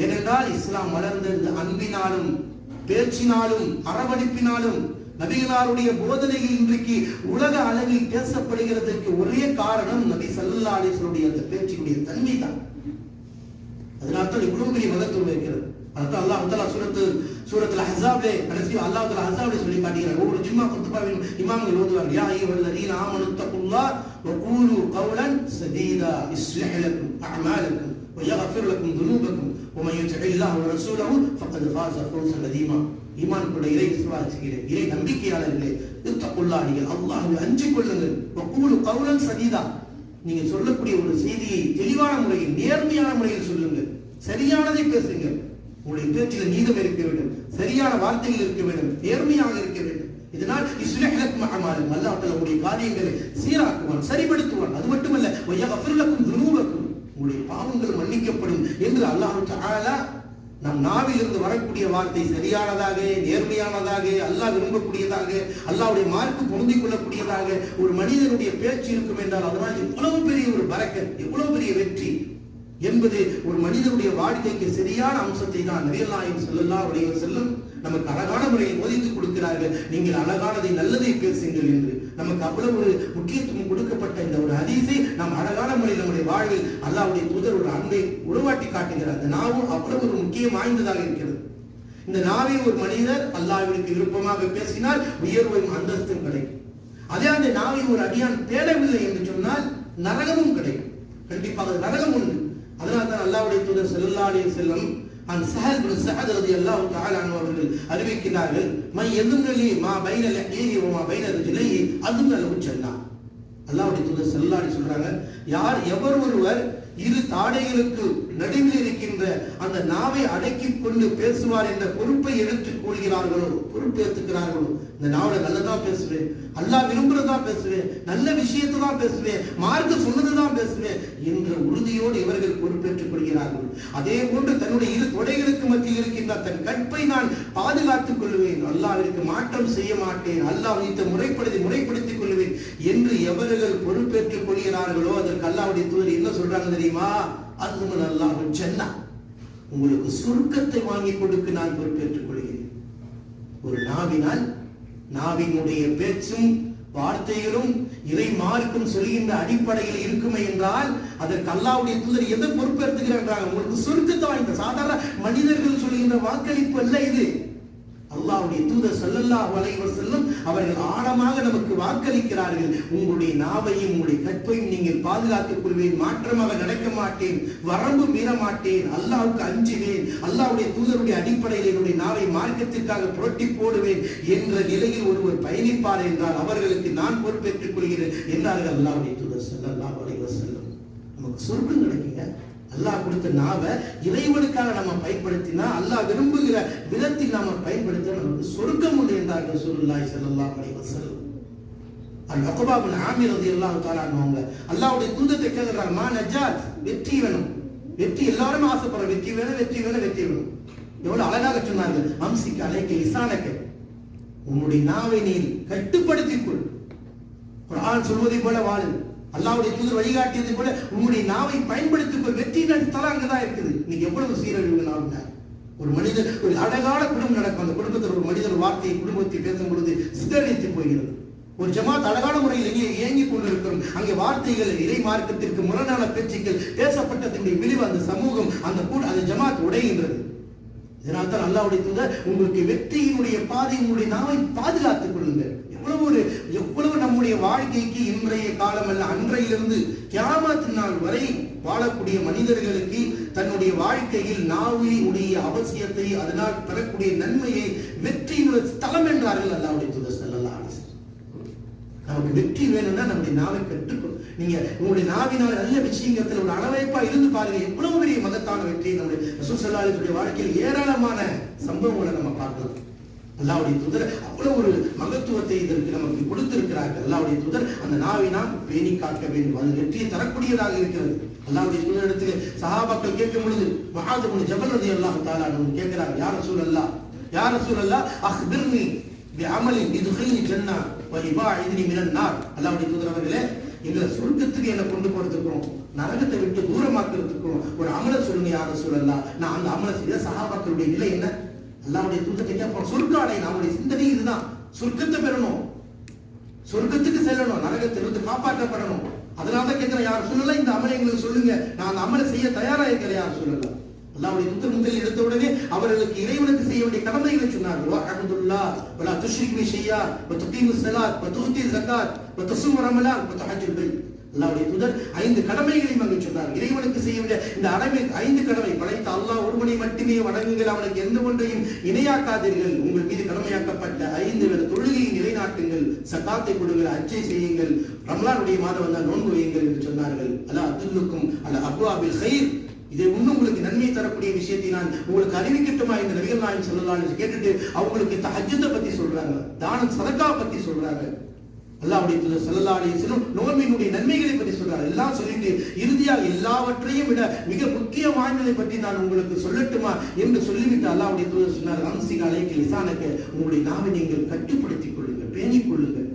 ஏனென்றால் இஸ்லாம் வளர்ந்தது அன்பினாலும் பேச்சினாலும் அரவணைப்பினாலும். நபிகளாருடைய போதனைகள் இன்றைக்கு உலக அளவில் பேசப்படுகிறதுக்கு ஒரே காரணம் நபி ஸல்லல்லாஹு அலைஹி வஸல்லம் அந்த பேச்சுடைய தன்மை தான். அதனால்தான் இவ்வளவு பெரிய மகத்துவம் இருக்கிறது. அதான் அல்லாஹ் தஆலா சூரத்துல் அஹ்ஸாப்லே கடைசி அல்லாஹ் தஆலா அஹ்ஸாப்லே சொல்லி காட்டுகிறார். ஒவ்வொரு ஜும்மா குத்பாவிலும் இமாம்கள் ஓதுவாங்க, யா அய்யுஹல்லதீன ஆமனு தக்குல்லாஹ் வகூலு கௌலன் சதீதா யுஸ்லிஹ் லக்கும் அஅமாலக்கும் வயக்ஃபிர் லக்கும் துனூபக்கும் வமன் யுத்திஇல்லாஹ வரசூலஹு ஃபக்கத் ஃபாஸ ஃபௌஸன் அதீமா. ஈமான் கொண்ட இறை விசுவாசிகளே, இறை நம்பிக்கையாளர்களே, தக்குல்லாஹ், நீங்கள் அல்லாஹ்வை அஞ்சிக் கொள்ளுங்கள். வகூலு கௌலன் சதீதா, நீங்க சொல்லக்கூடிய ஒரு செய்தியை தெளிவான முறையில் நேர்மையான முறையில் சொல்லுங்கள், சரியானதை பேசுங்க. உங்களுடைய பேச்சில் நீதம் இருக்க வேண்டும், சரியான வார்த்தைகள் இருக்க வேண்டும், நேர்மையாக இருக்க வேண்டும். இதனால் யுஸ்லிஹ் லக்கும் அஅமாலக்கும், அல்லாஹ் தஆலா உங்களுடைய காரியங்களை சீராக்குவான், சரிப்படுத்துவான். அது மட்டுமல்ல வயக்ஃபிர் லக்கும் துனூபக்கும், உங்களுடைய பாவங்கள் மன்னிக்கப்படும் என்று அல்லாஹ் தஆலா நம் நாவிலிருந்து வரக்கூடிய வார்த்தை சரியானதாக, நேர்மையானதாக, அல்லாஹ் விரும்பக்கூடியதாக, அல்லாஹ்வுடைய மார்க்கு பொருந்திக் கொள்ளக்கூடியதாக ஒரு மனிதனுடைய பேச்சு இருக்கும் என்றால் அதனால் எவ்வளவு பெரிய ஒரு பரக்கத், எவ்வளவு பெரிய வெற்றி என்பது ஒரு மனிதனுடைய வாழ்க்கைக்கு சரியான அம்சத்தை தான் நபிகள் நாயகம் ஸல்லல்லாஹு அலைஹி வஸல்லம் நமக்கு அழகான முறையில் போதித்துக் கொடுக்கிறார்கள். நீங்கள் அழகானதை நல்லதை பேசுங்கள் என்று நமக்கு அவ்வளவு ஒரு முக்கியத்துவம் கொடுக்கப்பட்ட இந்த ஒரு ஹதீஸை நாம் அழகான முறையில் நம்முடைய வாழ்வில் அல்லாஹ்வுடைய தூதர் ஒரு அன்பை உருவாக்கி காட்டுகிறார். அந்த நாவும் அவ்வளவு ஒரு முக்கியம் வாய்ந்ததாக இருக்கிறது. இந்த நாவை ஒரு மனிதர் அல்லாஹ்விற்கு விருப்பமாக பேசினால் உயர்வும் அந்தஸ்தும் கிடைக்கும். அதே அந்த நாவை ஒரு அடியான் தேடவில்லை என்று சொன்னால் நரகமும் கிடைக்கும். கண்டிப்பாக நரகம் உண்டு. அதனால் தான் அல்லாஹ்வுடைய தூதர் ஸல்லல்லாஹு அலைஹி வஸல்லம் அந்த ஸஹல் பின் ஸஅத் ரலியல்லாஹு தஆலா அன்ஹு அவர்கள் அறிவிக்கிறார்கள், மை யதுன்னலி மா பைன லஹீஹி வ மா பைன ரிஜ்லைஹி அதுன்னலஹு ஜன்னah. அல்லாஹ்வுடைய தூதர் ஸல்லல்லாஹு அலைஹி சொல்றாங்க, யார் எவர் ஒருவர் இரு தாடைகளுக்கு நடுவில் இருக்கின்ற அந்த நாவை அடக்கிக் கொண்டு பேசுவார் என்ற பொறுப்பை எடுத்துக் கொள்கிறார்களோ, பொறுப்பேற்றுக்கிறார்களோ, இந்த நாவலை நல்லதான் பேசுவேன், அல்லாஹ் விரும்புறதான் பேசுவேன், நல்ல விஷயத்தை தான் பேசுவேன், மார்க்க சொன்னதுதான் பேசுவேன் என்ற உறுதியோடு இவர்கள் பொறுப்பேற்றுக் கொள்கிறார்கள். அதே போன்று தன்னுடைய இரு தொடைகளுக்கு மத்தியில் இருக்கின்ற தன் கற்பை நான் பாதுகாத்துக் கொள்வேன், அல்லாஹ்விற்கு மாற்றம் செய்ய மாட்டேன், அல்லாஹ் வைத்த முறைப்படுத்திக் கொள்வேன் என்று எவர்கள் பொறுப்பேற்றுக் கொள்கிறார்களோ அதற்கு அல்லாஹ்வுடைய தூதர் என்ன சொல்றாங்க தெரியுமா? அதுவும் அல்லாஹ் ஜன்னah, உங்களுக்கு சுருக்கத்தை வாங்கி கொடுக்க நான் பொறுப்பேற்றுக் கொள்கிறேன். ஒரு நாவினால், நாவினுடைய பேச்சும் வார்த்தைகளும் இறை மார்க்கும் சொல்கின்ற அடிப்படையில் இருக்குமே என்றால் அதற்கு அல்லாஹ்வுடைய தூதர் எதை பொறுப்பேற்றுகிறார்கள்? உங்களுக்கு சுருக்கத்தை வாங்கி, சாதாரண மனிதர்கள் சொல்கின்ற வாக்களிப்பு அல்ல இது. அல்லாஹ்வுடைய தூதர் ஸல்லல்லாஹு அலைஹி வஸல்லம் அவர்கள் ஆழமாக நமக்கு வாக்களிக்கிறார்கள், உங்களுடைய நாவையும் உங்களுடைய கற்பையும் நீங்கள் பாதுகாத்துக் கொள்வேன், மாற்றமாக நடக்க மாட்டேன், வரம்பு மீற மாட்டேன், அல்லாஹ்வுக்கு அஞ்சுவேன், அல்லாஹ்வுடைய தூதருடைய அடிப்படையில் என்னுடைய நாவை மார்க்கத்திற்காக புரட்டி போடுவேன் என்ற நிலையில் ஒருவர் பயணிப்பார் என்றால் அவர்களுக்கு நான் பொறுப்பேற்றுக் கொள்கிறேன் என்றார்கள் அல்லாஹ்வுடைய தூதர் ஸல்லல்லாஹு அலைஹி வஸல்லம். நமக்கு சுருக்கம் கிடைக்குங்க. அல்லாஹ் கொடுத்த நாவை இறைவனுக்காக நம்ம பயன்படுத்தினா, அல்லாஹ் விரும்புகிற விதத்தில் நாம பயன்படுத்த நமக்கு சொர்க்கம் உண்டு என்றார்கள் ரசூலுல்லாஹி ஸல்லல்லாஹு அலைஹி வஸல்லம். அல்-உக்பா பின் ஆமிர் ரலியல்லாஹு தஆலா அன்ஹு அல்லாஹ்வுடைய தூதத்தை கேக்குறாங்க, மா நஜாத், வெற்றி வேணும், வெற்றி எல்லாரும் ஆசைப்படுற, வெற்றி வேணும், வெற்றி வேணும், வெற்றி வேணும். எவ்வளவு அழகாக சொன்னார்கள், அம்சிக்க அலைக்க லிசானக, உன்னுடைய நாவை நீ கட்டுப்படுத்திக் கொள், குர்ஆன் சொல்வதை போல வாழு, அல்லாஹ்வுடைய தூதர் வழிகாட்டியதை போல உங்களுடைய நாவை பயன்படுத்திக் கொள், வெற்றி தரம் அங்கதான் இருக்குது. நீங்க எவ்வளவு சீரழிவு நாவுங்க. ஒரு மனிதர், ஒரு அழகான குடும்பம் நடக்கும், அந்த குடும்பத்தில் ஒரு மனிதர் வார்த்தையை குடும்பத்தை பேசும் பொழுது சிதறடித்து போகிறது. ஒரு ஜமாத் அழகான முறையில் இயங்கிக் கொண்டிருக்கிறோம், அங்கே வார்த்தைகள் இறை மார்க்கத்திற்கு முரணான பேச்சுக்கள் பேசப்பட்டதனுடைய விளைவு அந்த சமூகம், அந்த ஜமாத் உடைகின்றது. இதனால் தான் அல்லாஹ்வுடைய தூதர் உங்களுக்கு வெற்றியினுடைய பாதை, உங்களுடைய நாவை பாதுகாத்துக் கொள்ளுங்கள். எவ்வளவு நம்முடைய வாழ்க்கைக்கு இன்றைய காலம் அல்ல, அன்றையிலிருந்து கியாமத் நாள் வரை வாழக்கூடிய மனிதர்களுக்கு தன்னுடைய வாழ்க்கையில் நாவினுடைய அவசியத்தை, அதனால் பெறக்கூடிய நன்மையை, வெற்றியினுடைய ஸ்தலம் என்றார்கள் அல்லாஹ்வுடைய தூதர் ஸல்லல்லாஹு அலைஹி வஸல்லம். நமக்கு வெற்றி வேணும்னா நம்முடைய நாவை கற்றுக்கணும். நீங்க உங்களுடைய நாவினால் நல்ல விஷயங்கத்துல ஒரு அளவைப்பா இருந்து பாருங்க, எவ்வளவு பெரிய மகத்தான வெற்றி நம்முடைய ரசூல் ஸல்லல்லாஹு அலைஹி வஸல்லம் வாழ்க்கையில் ஏராளமான சம்பவங்களை நம்ம பார்க்கலாம். அல்லாஹ்வுடைய தூதர் அவ்வளவு ஒரு மகத்துவத்தை இதற்கு நமக்கு கொடுத்திருக்கிறார்கள். அல்லாஹ்வுடைய தூதர் அந்த நாவை நாம் பேணி காக்க வேண்டும், அது வெற்றியை தரக்கூடியதாக இருக்கிறது. அல்லாஹ்வுடைய தூதர் இடத்துல சஹாபாக்கள் கேட்கும் பொழுது முஆத் இப்னு ஜபல் ரலியல்லாஹு தஆலா அன்ஹு கேட்கிறாங்க, யா ரசூலல்லாஹ், யா ரசூலல்லாஹ் அக்பிர்னி பிஅமலின் யுத்கில்னி ஜன்னah வ யுபாஇதுனி மினன் நார். அல்லாஹ்வுடைய தூதர் அவர்களே, எங்களை சொர்க்கத்துக்கு என்ன கொண்டு போறதுக்கும் நரகத்தை விட்டு தூரமாக்குறதுக்கும் ஒரு அமலை சொல்லுங்க யா ரசூலல்லாஹ். நான் அந்த அமலை செய்த சஹாபாக்களுடைய நிலை என்ன? அல்லாஹ்வுடைய தூதர் கேட்பாங்க, சொர்க்க அடை. நம்முடைய சிந்தனை இதுதான், சொர்க்கத்தை பெறணும், சொர்க்கத்துக்கு செல்லணும், நரகத்திலிருந்து காப்பாற்றப்படணும். அதனாலதான் கேட்கிறேன், யார் சொல்லலாம் இந்த அமலை எங்களுக்கு சொல்லுங்க, நான் அந்த அமலை செய்ய தயாரா இருக்கிறேன், யார் சொல்லலாம். அல்லாஹ்வுடைய தூதர் முதலில் எடுத்த உடனே அவர்களுக்கு இறைவனுக்கு செய்ய வேண்டிய கடமைகளை சொன்னார்கள். வஅப்துல்லாஹ் வலா துஷ்ரிக் பி ஷையா வ துகீமுஸ் ஸலாத் வ துஅதி ஸகாத் வ தஸூமு ரமலான் வ தஹஜ்ஜுல் பைத். அல்லாஹ்வுடைய தூதர் 5 கடமைகளையும் அங்கு சொன்னார். இறைவனுக்கு செய்ய வேண்டிய இந்த 5 கடமை, படைத்த அல்லாஹ் ஒருவனை மட்டுமே வணங்குங்கள், அவனுக்கு எந்த ஒன்றையும் இணையாக்காதீர்கள், உங்கள் மீது கடமையாக்கப்பட்ட 5 வேளை தொழுகையை நிலைநாட்டுங்கள், சகாத்தை கொடுங்கள், ஹஜ்ஜை செய்யுங்கள், ரமலானுடைய மாதம் வந்தால் நோன்பு வையுங்கள் என்று சொன்னார்கள். அல்லாஹ் அதுல்லுக்கும் அல அப்வாபில் கைர், இதை இன்னும் உங்களுக்கு நன்மை தரக்கூடிய விஷயத்தை நான் உங்களுக்கு அறிவிக்கட்டுமா இந்த நபிகள் நாயகம் ஸல்லல்லாஹு அலைஹி வஸல்லம் கேட்டுட்டு அவங்களுக்கு தஹஜ்ஜுதை பத்தி சொல்றாங்க, தானம் சதகா பத்தி சொல்றாங்க. அல்லாஹ்வுடைய தூதர் ஸல்லல்லாஹு அலைஹி வஸல்லம் நோன்பினுடைய நன்மைகளை பற்றி சொல்றாங்க. எல்லாம் சொல்லிட்டு இறுதியாக எல்லாவற்றையும் விட மிக முக்கியமானதை பற்றி நான் உங்களுக்கு சொல்லட்டுமா என்று சொல்லிவிட்டு அல்லாஹ்வுடைய தூதர் சொன்னார், அம்சிக அலைக லிசானக, உங்களுடைய நாவை நீங்கள் கட்டுப்படுத்திக் கொள்ளுங்கள், பேணிக் கொள்ளுங்கள்.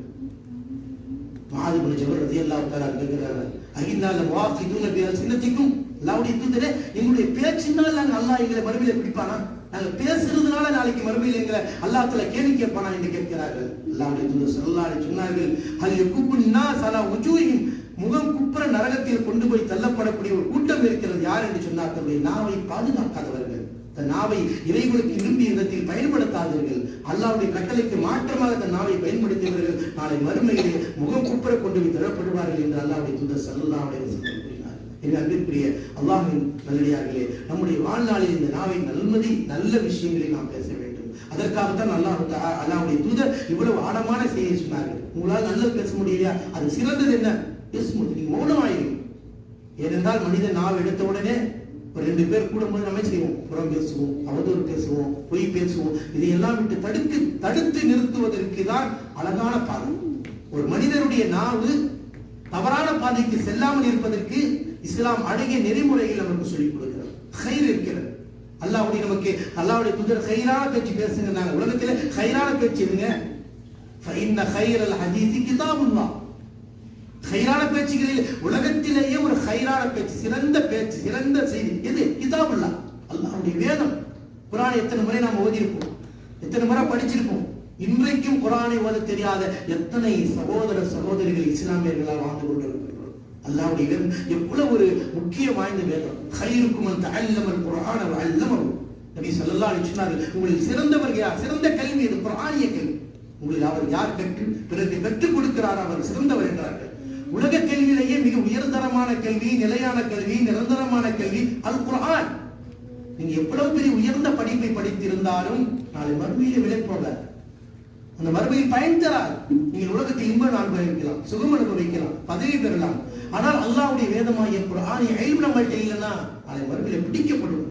முஆத் இப்னு ஜபல் ரலியல்லாஹு தஆலா கேட்கிறார், அகின்னா லவாஃகிதுன பி அல்சினதிக்கும், அல்லாஹ்வுடைய தூதரே, எங்களுடைய பேச்சினால் நாங்கள் அல்லாஹ் எங்களை மறுமையில பிடிப்பானா? நாங்கள் பேசுறதுனால நாளைக்கு மறுமையில் எங்களை அல்லாஹ் தஆலா கேள்வி கேட்பானா என்று கேட்கிறார்கள். அல்லாஹ்வுடைய தூதர் ஸல்லல்லாஹு அலைஹி வஸல்லம் சொன்னார்கள், ஹல் யகுபுன் நாஸ் அலா உஜூஹிம், முகம் குப்புற நரகத்தில் கொண்டு போய் தள்ளப்படக்கூடிய ஒரு கூட்டம் இருக்கிறது. யார் என்று சொன்னார், தன்னுடைய நாவை பாதுகாக்காதவர்கள், தன் நாவை இறைவனுக்கு விரும்பிய இடத்தில் பயன்படுத்தாதவர்கள், அல்லாஹ்வுடைய கட்டளைக்கு மாற்றமாக தன் நாவை பயன்படுத்தியவர்கள் நாளை மறுமையிலே முகம் குப்புற கொண்டு போய் தள்ளப்படுவார்கள் என்று அல்லாஹ்வுடைய தூதர் ஸல்லல்லாஹு அலைஹி வஸல்லம் கூறினார். என் அன்பிற்குரிய அல்லாஹ்வின் நல்லடியார்களே, நம்முடைய வாழ்நாளில் இந்த நாவை நல்ல விஷயங்களை நாம் பேச வேண்டும். அதற்காகத்தான் அல்லாஹ்வுடைய தூதர் இவ்வளவு ஆழமான செய்தியை சொன்னார்கள். உங்களால் நல்லது பேச முடியலையா, அது சிறந்தது என்ன? நீங்க மௌனமாயிருங்க. ஏனென்றால் மனிதன் நாவை எடுத்த உடனே ஒரு 2 பேர் கூடும்போது நம்ம செய்வோம், புறம் பேசுவோம், அவதூறு பேசுவோம், பொய் பேசுவோம். இதையெல்லாம் விட்டு தடுத்து நிறுத்துவதற்கு தான் அழகான பாதை. ஒரு மனிதனுடைய நாவு தவறான பாதைக்கு செல்லாமல் இருப்பதற்கு இஸ்லாம் அழகிய நெறிமுறைகள் நமக்கு சொல்லிக் கொடுக்கிறது. கைர் இருக்கிறது. அல்லாஹ்வுடைய தூதர் கைரான பேச்சு பேசுங்க. நாங்க உலகத்திலே கைரான பேச்சு எதுங்க? ஃபஇன்ன கைரல் ஹதீஸி கிதாபுல்லாஹ். கைரான பேச்சுகளில் உலகத்திலேயே ஒரு கைரான பேச்சு, சிறந்த பேச்சு, சிறந்த செய்தி எது? கிதாபுல்லாஹ், அல்லாஹ்வுடைய வேதம். குர்ஆனை எத்தனை முறை நாம் ஓதியிருப்போம், எத்தனை முறை படிச்சிருப்போம். இன்றைக்கும் குர்ஆனை ஓத தெரியாத எத்தனை சகோதர சகோதரிகள் இஸ்லாமியர்களால் வாழ்ந்து கொண்டிருக்கிறோம். அல்லாஹ்வுடைய வேதம் எவ்வளவு ஒரு முக்கிய வாய்ந்த வேதம். கைருக்கும் மன் தஅல்லமல் குர்ஆன வ அல்லமஹு. நபி ஸல்லல்லாஹு அலைஹி வஸல்லம், உங்களில் சிறந்தவர் யார்? சிறந்த கல்வி இது குர்ஆனிய கல்வி. உங்களில் அவர் யார் பிறகு கற்றுக் கொடுக்கிறார், அவர் சிறந்தவர் என்றார்கள். உலக கல்வியிலேயே மிக உயர்தரமான கல்வி, நிலையான கல்வி, நிரந்தரமான கல்வி அல் குர்ஆன். நீங்க எவ்வளவு பெரிய உயர்ந்த படிப்பை படித்திருந்தாலும் நாளை மறுமையிலே விலை போல அந்த மறுமையில் பயன் தராது. நீங்கள் உலகத்தில் இன்ப அனுபவிக்கலாம், சுகம் அனுபவிக்கலாம், பதவி பெறலாம். ஆனால் அல்லாஹ்வுடைய வேதமாகிய குர்ஆனிய இல்ம் நம்மள்ட்ட இல்லைன்னா நாளை மறுமையிலே பிடிக்கப்படும்.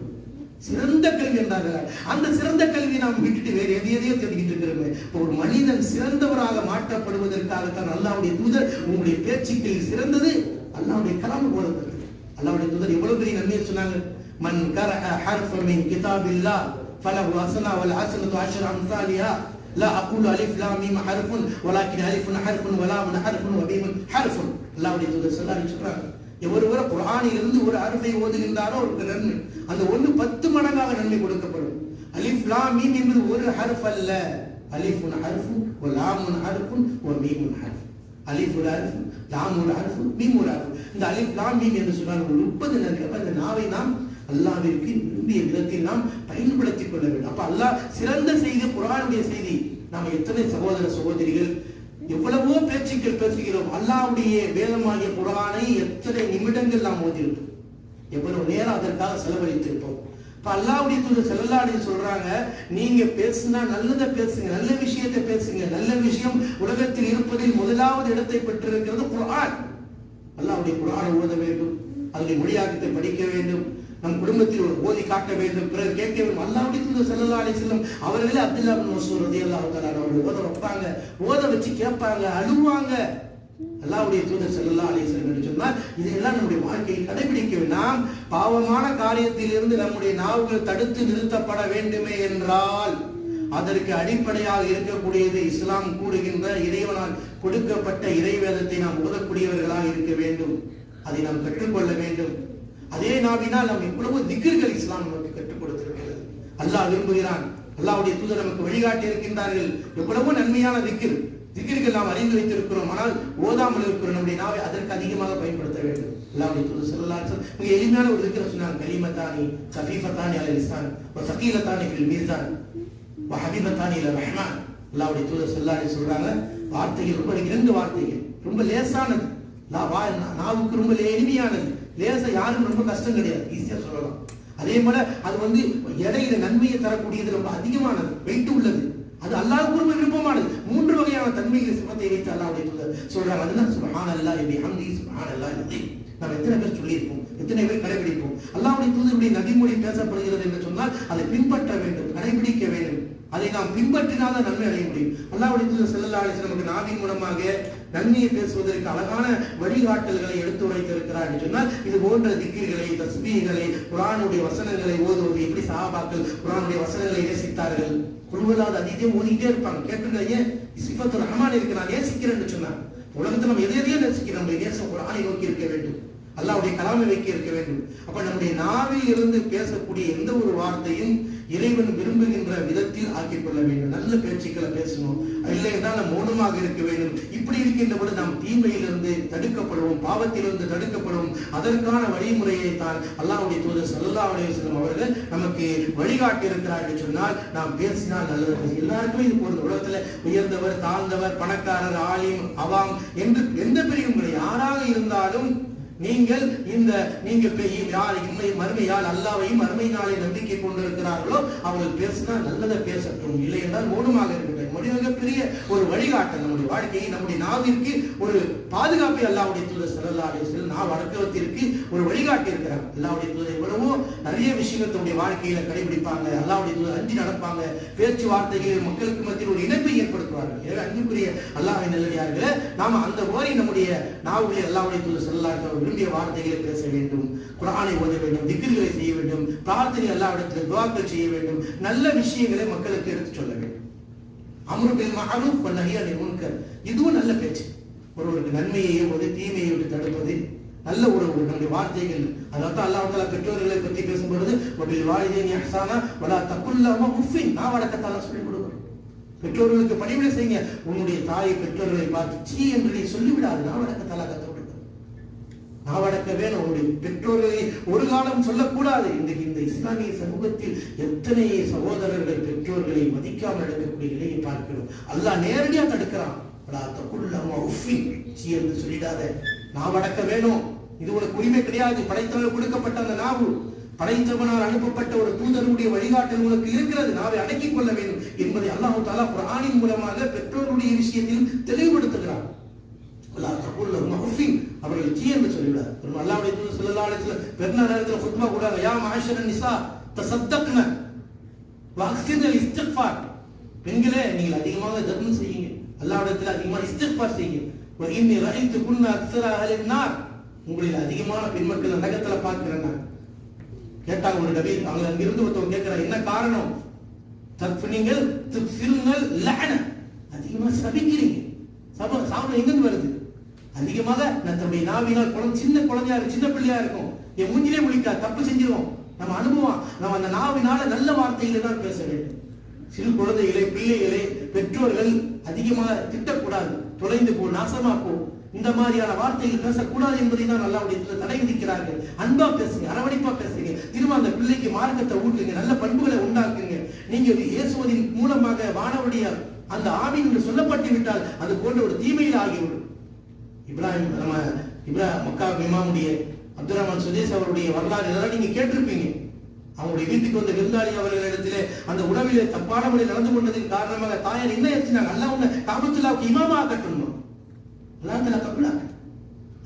சிறந்த கல்வி என்றார்கள். அந்த சிறந்த கல்வியை நாம் விட்டுட்டு வேறு எதையோ தெரிவிக்கிட்டு இருக்கிறோமே. ஒரு மனிதன் சிறந்தவராக மாற்றப்படுவதற்காகத்தான் அல்லாஹ்வுடைய தூதர் உங்களுடைய பேச்சுக்களில் சிறந்தது அல்லாஹ்வுடைய கலாம் போதப்பட்டது. அல்லாஹ்வுடைய தூதர் எவ்வளவு பெரிய நன்மையை சொன்னாங்க. மன் கரஅ ஹர்ஃப மின் கிதாபில்லாஹ் ஃபலஹு ஹஸனா வல் ஹஸனத்து அஷ்ரு அம்சாலிஹா லா அகூலு அலிஃப் லாம் மீம் ஹர்ஃபுன் வலாக்கின் அலிஃபுன் ஹர்ஃபுன் வலாமுன் ஹர்ஃபுன் வ மீமுன் ஹர்ஃபுன். அல்லாஹ்வுடைய தூதர் ஸல்லல்லாஹு அலைஹி வஸல்லம் சொல்றாங்க, எவருவர குர்ஆனிலிருந்து ஒரு ஹர்ஃபை ஓதுகின்றாரோ அவருக்கு நன்மை, அந்த 10 மடங்காக நன்மை கொடுக்கப்படும். அலிஃப் லாம் மீம் என்பது ஒரு ஹர்ஃப் அல்ல. அலிஃபுன் ஹர்ஃபு வ லாமுன் ஹர்ஃபுன் வ மீமுன் ஹர்ஃப். அலிஃப் ஒரு ஹர்ஃப், லாம் ஒரு ஹர்ஃப், மீம் ஒரு ஹர்ஃப். இந்த அலிஃப் லாம் மீம் என்று சொன்னால் 30 நன்மை. அப்ப இந்த நாவை நாம் அல்லாஹ்விற்கு விரும்பிய விதத்தில் நாம் பயன்படுத்திக் கொள்ள வேண்டும். அப்ப அல்லாஹ் சிறந்த செய்தி குர்ஆனுடைய செய்தி. நாம் எத்தனை சகோதர சகோதரிகள் எவ்வளவோ பேச்சுக்கள் பேசுகிறோம். அல்லாஹ்வுடைய வேதமாகிய குர்ஆனை எத்தனை நிமிடங்கள் நாம் ஓதியிருக்கிறோம். எவ்வளவு நேரம் அதற்காக செலவழித்திருப்போம். இப்ப அல்லாஹ்வுடைய தூதர் ஸல்லல்லாஹு அலைஹி சொல்றாங்க, நீங்க பேசுனா நல்லதை பேசுங்க, நல்ல விஷயத்தை பேசுங்க. நல்ல விஷயம் உலகத்தில் இருப்பதில் முதலாவது இடத்தை பெற்றிருக்கிறது குர்ஆன். அல்லாஹ்வுடைய குர்ஆனை ஓத வேண்டும், அதனுடைய மொழியாக்கத்தை படிக்க வேண்டும், நம் குடும்பத்தில் ஓதி காட்ட வேண்டும், பிறர் கேட்க வேண்டும். அல்லாஹ்வுடைய தூதர் ஸல்லல்லாஹு அலைஹி வஸல்லம் அவர்களே அப்துல்லாஹ் இப்னு மஸ்ஊத் ரலியல்லாஹு தஆலா அவர்கள் ஓத வைப்பாங்க, ஓத வச்சு கேட்பாங்க, அழுவாங்க. அல்லாஹ்வுடைய தூதர் ஸல்லல்லாஹு அலைஹி வஸல்லம் என்று சொன்னால் இதெல்லாம் நம்முடைய வாழ்க்கையில் கடைபிடிக்க வேண்டும். பாவமான காரியத்தில் இருந்து நம்முடைய நாவுகள் தடுத்து நிறுத்தப்பட வேண்டுமே என்றால் அதற்கு அடிப்படையாக இருக்கக்கூடியது இஸ்லாம் கூறுகின்ற இறைவனால் கொடுக்கப்பட்ட இறைவேதத்தை நாம் ஓதக்கூடியவர்களாக இருக்க வேண்டும். அதை நாம் கற்றுக்கொள்ள வேண்டும். அதே நாவினால் நாம் எவ்வளவு திக்ர்கள் இஸ்லாம் நமக்கு கற்றுக் கொடுத்திருக்கிறது. அல்லாஹ் விரும்புகிறான், அல்லாஹ்வுடைய தூதர் நமக்கு வழிகாட்டி இருக்கின்றார்கள். எவ்வளவு நன்மையான திக்ர்கள் நாம் அறிந்து வைத்திருக்கிறோம். ஆனால் ஓதாமல் இருக்கிறோம். நம்முடைய நாவை அதற்கு அதிகமாக பயன்படுத்த வேண்டும். அல்லாஹ்வுடைய தூதர் ஸல்லல்லாஹு அலைஹி வஸல்லம் மிக எளிமையான ஒரு திக்ர் சொன்னாங்க, கலிமத்தானி சஃபீஃபத்தானி அலல் லிசான் வ ஸகீலத்தானி ஃபில் மீசான் வ ஹபீபத்தானி இலர் ரஹ்மான். அல்லாஹ்வுடைய தூதர் ஸல்லல்லாஹு அலைஹி சொல்றாங்க, வார்த்தைகள் ரொம்ப 2 வார்த்தைகள் ரொம்ப லேசானது, நாவுக்கு ரொம்ப எளிமையானது, லேசா யாருக்கும் ரொம்ப கஷ்டம் கிடையாது, ஈஸியா சொல்லலாம். அதே போல அது எடையில நன்மையை தரக்கூடியது, ரொம்ப அதிகமானது, வெயிட் உள்ளது, அது அல்லாஹ்வுக்கு ரொம்ப விருப்பமானது. 3 வகையான தன்மைகளை சிவத்தை வைத்து அல்லாஹ்வுடைய தூதர் சொல்றாங்க. அதுதான் சுப்ஹானல்லாஹி பிஹம்திஹி சுப்ஹானல்லாஹில் அஸீம். நாம் எத்தனை பேர் சொல்லியிருப்போம், எத்தனை பேர் கடைபிடிப்போம்? அல்லாஹ்வுடைய தூதருடைய நபிமொழி பேசப்படுகிறது என்று சொன்னால் அதை பின்பற்ற வேண்டும், கடைபிடிக்க வேண்டும். அதை நாம் பின்பற்றினால் தான் நன்மை அடைய முடியும். அல்லாஹ்வுடைய தூதர் ஸல்லல்லாஹு அலைஹி வஸல்லம் நமக்கு நாவின் மூலமாக நன்மையை பேசுவதற்கு அழகான வழிகாட்டல்களை எடுத்து உரைத்திருக்கிறார் என்று சொன்னால் இது போன்ற திக்ர்களை, தஸ்பீஹ்களை, குர்ஆனுடைய வசனங்களை ஓதுவது. எப்படி சஹாபாக்கள் குர்ஆனுடைய வசனங்களை நேசித்தார்கள், குழுவலாத அதிகம் ஓதிக்கிட்டே இருப்பாங்க. கேட்டுங்க, சிஃபத்துர் ரஹ்மான் இருக்கு, நான் நேசிக்கிறேன்னு சொன்னாங்க. உலகத்தில் நம்ம எதையோ நேசிக்கிறோம், நம்முடைய நேசம் குர்ஆனை நோக்கி இருக்க வேண்டும், அல்லாஹ்வுடைய கலாமை வைக்க இருக்க வேண்டும். அப்ப நம்முடைய நாவில் இருந்து பேசக்கூடிய எந்த ஒரு வார்த்தையும் இறைவன் விரும்புகின்ற விதத்தில் ஆக்கிக் கொள்ள வேண்டும். நல்ல பேச்சுக்களை பேசணும், இல்லை என்றால் நாம் மௌனமாக இருக்க வேண்டும். இப்படி இருக்கின்ற பொழுது நாம் தீமையிலிருந்து தடுக்கப்படுவோம், பாவத்திலிருந்து தடுக்கப்படுவோம். அதற்கான வழிமுறையை தான் அல்லாஹ்வுடைய தூதர் ஸல்லல்லாஹு அலைஹி வஸல்லம் அவர்கள் நமக்கு வழிகாட்டி இருக்கிறார் என்று சொன்னால் நாம் பேசினால் நல்லது. எல்லாருக்குமே இது போன்ற உலகத்தில் உயர்ந்தவர், தாழ்ந்தவர், பணக்காரர், ஆலிம், அவாம் என்று எந்த பிரிவும் யாராக இருந்தாலும் நீங்கள் யார் மறுமையால் அல்லாஹ்வையும் மறுமை நாளை நம்பிக்கை கொண்டிருக்கிறார்களோ அவர்கள் பேசினா நல்லதை பேசட்டும், இல்லை என்றால் மௌனமாக இருக்கட்டும். மிகப்பெரிய ஒரு வழிகாட்டல் நம்முடைய வாழ்க்கையை, நம்முடைய நாவிற்கு ஒரு பாதுகாப்பை அல்லாஹ்வுடைய தூதர் ஸல்லல்லாஹு அலைஹி வஸல்லம் நாவ் அடக்கத்திற்கு ஒரு வழிகாட்டி இருக்கிறார். அல்லாஹ்வுடைய தூதர் எவ்வளவோ நிறைய விஷயங்கள் தன்னுடைய வாழ்க்கையில கடைபிடிப்பாங்க. அல்லாஹ்வுடைய தூதர் அஞ்சி நடப்பாங்க, பேச்சுவார்த்தைகளில் மக்களுக்கு மத்தியில் ஒரு இணைப்பை ஏற்படுத்துவார்கள். எனவே அன்புக்குரிய அல்லாஹ்வின் நல்லடியார்களே, நாம அந்த மாதிரி நம்முடைய நாவுகளில் அல்லாஹ்வுடைய தூதர் ஸல்லல்லாஹு அலைஹி வஸல்லம் விரும்பிய வார்த்தைகளை பேச வேண்டும், குர்ஆனை ஓத வேண்டும், திக்ர்களை செய்ய வேண்டும், பிரார்த்தனை அல்லாஹ்விடத்தில் துஆக்கள் செய்ய வேண்டும், நல்ல விஷயங்களை மக்களுக்கு எடுத்து சொல்ல வேண்டும். அம்ரு பில் மஅரூஃப் வ நஹ்யு அனில் முன்கர், இதுவும் நல்ல பேச்சு. ஒருவருக்கு நன்மையை ஒரு தீமையை விட்டு தடுப்பது நல்ல ஒரு நம்முடைய வார்த்தைகள். அதாவது அல்லாஹ் தஆலா பெற்றோர்களை பற்றி பேசும்பொழுது வபில் வாலிதைனி இஹ்சானா வலா தகுல் லஹுமா உஃபின், நாவடக்கத்தால சொல்லிக் கொடுக்கணும். பெற்றோர்களுக்கு பணிவிடை செய்யுங்க. உன்னுடைய தாயை பெற்றோர்களை பார்த்து சீ என்று நீ சொல்லிவிடாது, நாவடக்கத்தால கற்றுக் கொடுக்கணும். நாவடக்க வேணும். உன்னுடைய பெற்றோர்களை ஒரு காலம் சொல்லக்கூடாது. இன்றைக்கு இந்த இஸ்லாமிய சமூகத்தில் எத்தனை சகோதரர்கள் பெற்றோர்களை மதிக்காமல் நடக்கக்கூடிய நிலையை பார்க்கிறோம். அல்லாஹ் நேரடியா தடுக்கிறான். என்று சொல்லிடாத, நாவடக்க வேணும். இது ஒரு உரிமை கிடையாது. படைத்தவர்கள் கொடுக்கப்பட்ட அந்த நாவு, படைத்தவனால் அனுப்பப்பட்ட ஒரு தூதருடைய வழிகாட்டல் உங்களுக்கு இருக்கிறது. நாவை அடக்கிக் கொள்ள வேண்டும் என்பதை அல்லாஹ் தஆலா குர்ஆனின் மூலமாக பெற்றோருடைய விஷயத்தில் தெளிவுபடுத்துகிறார். அவர்கள் சீ என்று சொல்லிவிடார். அல்லாஹ்வுடைய தூதர் ஸல்லல்லாஹு அலைஹி வஸல்லம் பெருநாள் நேரத்தில் குத்பா கூறாங்க, யா மஅஷரன் நிஸா தஸத்தக்ன வ அக்ஸிர்னல் இஸ்திக்ஃபார். பெண்களே, நீங்கள் அதிகமாக தர்மம் செய்யுங்க, அல்லாஹ்விடத்தில் அதிகமாக இஸ்திக்ஃபார் செய்யுங்க. வ இன்னி ரஅய்து குன்ன அக்ஸர அஹ்லின் நார், உங்களில் அதிகமான பெண்மக்கள் நரகத்துல பார்க்கிறேன் நான். கேட்டாங்க ஒரு நபி, அவங்க அங்கிருந்து ஒருத்தவங்க கேட்கிறாங்க, என்ன காரணம்? நீங்கள் துஃபில்னல் லஅன, அதிகமாக சபிக்கிறீங்க. சாபம் எங்கிருந்து வருது? அதிகமாக தன்னுடைய நாவினால் சின்ன குழந்தையா சின்ன பிள்ளையா இருக்கும், என் மூஞ்சிலே முழிக்கா, தப்பு செஞ்சிருவோம். நம்ம அனுபவம், நம்ம அந்த நாவினால நல்ல வார்த்தைகளை தான் பேச வேண்டும். சிறு குழந்தைகளை, பிள்ளைகளை பெற்றோர்கள் அதிகமாக திட்டக்கூடாது. தொலைந்து போ, நாசமா போ, இந்த மாதிரியான வார்த்தைகள் பேசக்கூடாது என்பதை தான் அல்லாஹ்வுடைய தடை விதிக்கிறார்கள். அன்பா பேசுங்க, அரவணைப்பா பேசுங்க, திரும்ப அந்த பிள்ளைக்கு மார்க்கத்தை ஊட்டுங்க, நல்ல பண்புகளை உண்டாக்குங்க. நீங்க இயேசுவின் மூலமாக வானவருடைய அந்த ஆமீன் என்று சொல்லப்பட்டு விட்டால் அது போன்ற ஒரு தீமையில் ஆகிவிடும். இப்ராஹிம் மக்கா இமாமுடைய அப்துல் ரஹ்மான் சுதேஷ் அவருடைய வரலாறு இதெல்லாம் நீங்க கேட்டிருப்பீங்க. அவங்களுடைய வீட்டுக்கு வந்த விருந்தாளி அவர்களிடத்திலே அந்த உணவிலே தப்பான முறையில் நடந்து கொண்டதின் காரணமாக தாயார் என்ன ஏற்றினாங்க, அல்லாஹ் உன்னை காபத்துல்லாவுக்கு இமாமா ஆக்கட்டுமா, அல்லாஹ் தஆலா கபூல் ஆக்கட்டும்.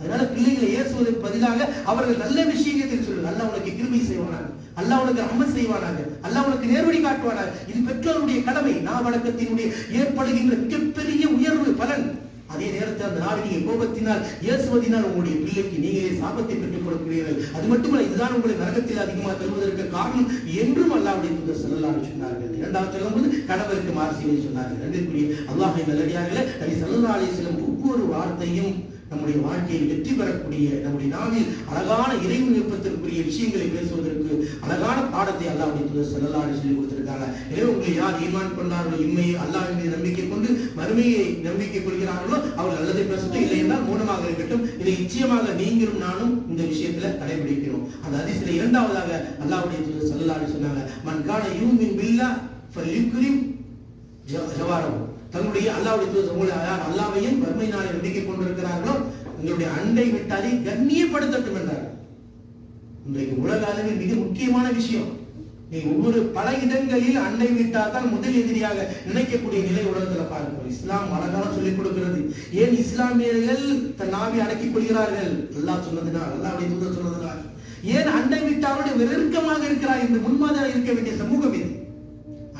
அதனால பிள்ளைகளை ஏசுவதற்கு பதிலாக அவர்கள் நல்ல விஷயத்தை சொல்லுங்க. அல்லாஹ் உனக்கு கிருபை செய்வானாக, அல்லாஹ் உனக்கு ரஹ்மத் செய்வானாக, அல்லாஹ் உனக்கு நேர்வழி காட்டுவானாக. இது பெற்றோருடைய கடமை. வணக்கத்தினுடைய ஏற்படுகின்ற மிகப்பெரிய உயர்வு பலன். அதே நேரத்தில் அந்த நாள் நீங்க கோபத்தினால் ஏசுவதினால் உங்களுடைய பிள்ளைக்கு நீங்களே சாபத்தை பெற்றுக் கொடுக்கிறீர்கள். அது மட்டுமல்ல, இதுதான் உங்களை நரகத்தில் அதிகமாக தருவதற்கு காரணம் என்றும் அல்லாஹ்வுடைய தூதர் ஸல்லல்லாஹு அலைஹி சொன்னார்கள். இரண்டாவது சொல்லும்போது கணவருக்கு மாறு செய்ய சொன்னார்கள். ரெண்டிற்குரிய அல்லாஹ்வின் நல்லடியார்களே, நபி ஸல்லல்லாஹு அலைஹி வஸல்லம் ஒவ்வொரு வார்த்தையும் நம்முடைய வாழ்க்கையில் வெற்றி பெறக்கூடிய, நம்முடைய நாவில் அழகான இறைவன் விருப்பத்திற்குரிய விஷயங்களை பேசுவதற்கு அழகான பாடத்தை அல்லாஹ்வுடைய தூதர் ஸல்லல்லாஹு அலைஹி சொல்லி கொடுத்திருக்காங்க. எனவே உங்களை யார் ஈமான் கொண்டார்களோ, இம்மையை அல்லாஹ்வின் மீது நம்பிக்கை கொண்டு மறுமையை நம்பிக்கை கொள்கிறார்களோ அவர்கள் நல்லதை பேசட்டும், இல்லை என்றால் மௌனமாக இருக்கட்டும். இதை நிச்சயமாக நீங்களும் நானும் இந்த விஷயத்துல கடைபிடிக்கிறோம். அந்த ஹதீஸ்ல இரண்டாவதாக அல்லாஹ்வுடைய தூதர் ஸல்லல்லாஹு அலைஹி சொன்னாங்க, மன் கான யூமின் பில்லாஹ் ஃபல்யுக்ரிம் ஜவாரஹு. தன்னுடைய அல்லாஹ்வுடைய தூதர் உங்களை யார் அல்லாஹ்வையும் மறுமை நாளை நம்பிக்கை கொண்டிருக்கிறார்களோ உங்களுடைய அண்டை விட்டாரை கண்ணியப்படுத்தட்டும் என்றார். இன்றைக்கு உலக அளவில் மிக முக்கியமான விஷயம். நீ ஒவ்வொரு பல இடங்களில் அண்டை விட்டால் தான் முதல் எதிரியாக நினைக்கக்கூடிய நிலை உலகத்தில் பார்க்கிறோம். இஸ்லாம் அழகாக சொல்லிக் கொடுக்கிறது. ஏன் இஸ்லாமியர்கள் தன் நாவை அடக்கிக் கொள்கிறார்கள்? அல்லாஹ் சொன்னதுனால், அல்லாஹ்வுடைய தூதர் சொன்னதுனால். ஏன் அண்டை விட்டாரோடு நெருக்கமாக இருக்கிறார் என்று முன்மாதிரியாக இருக்க வேண்டிய சமூகம் இது.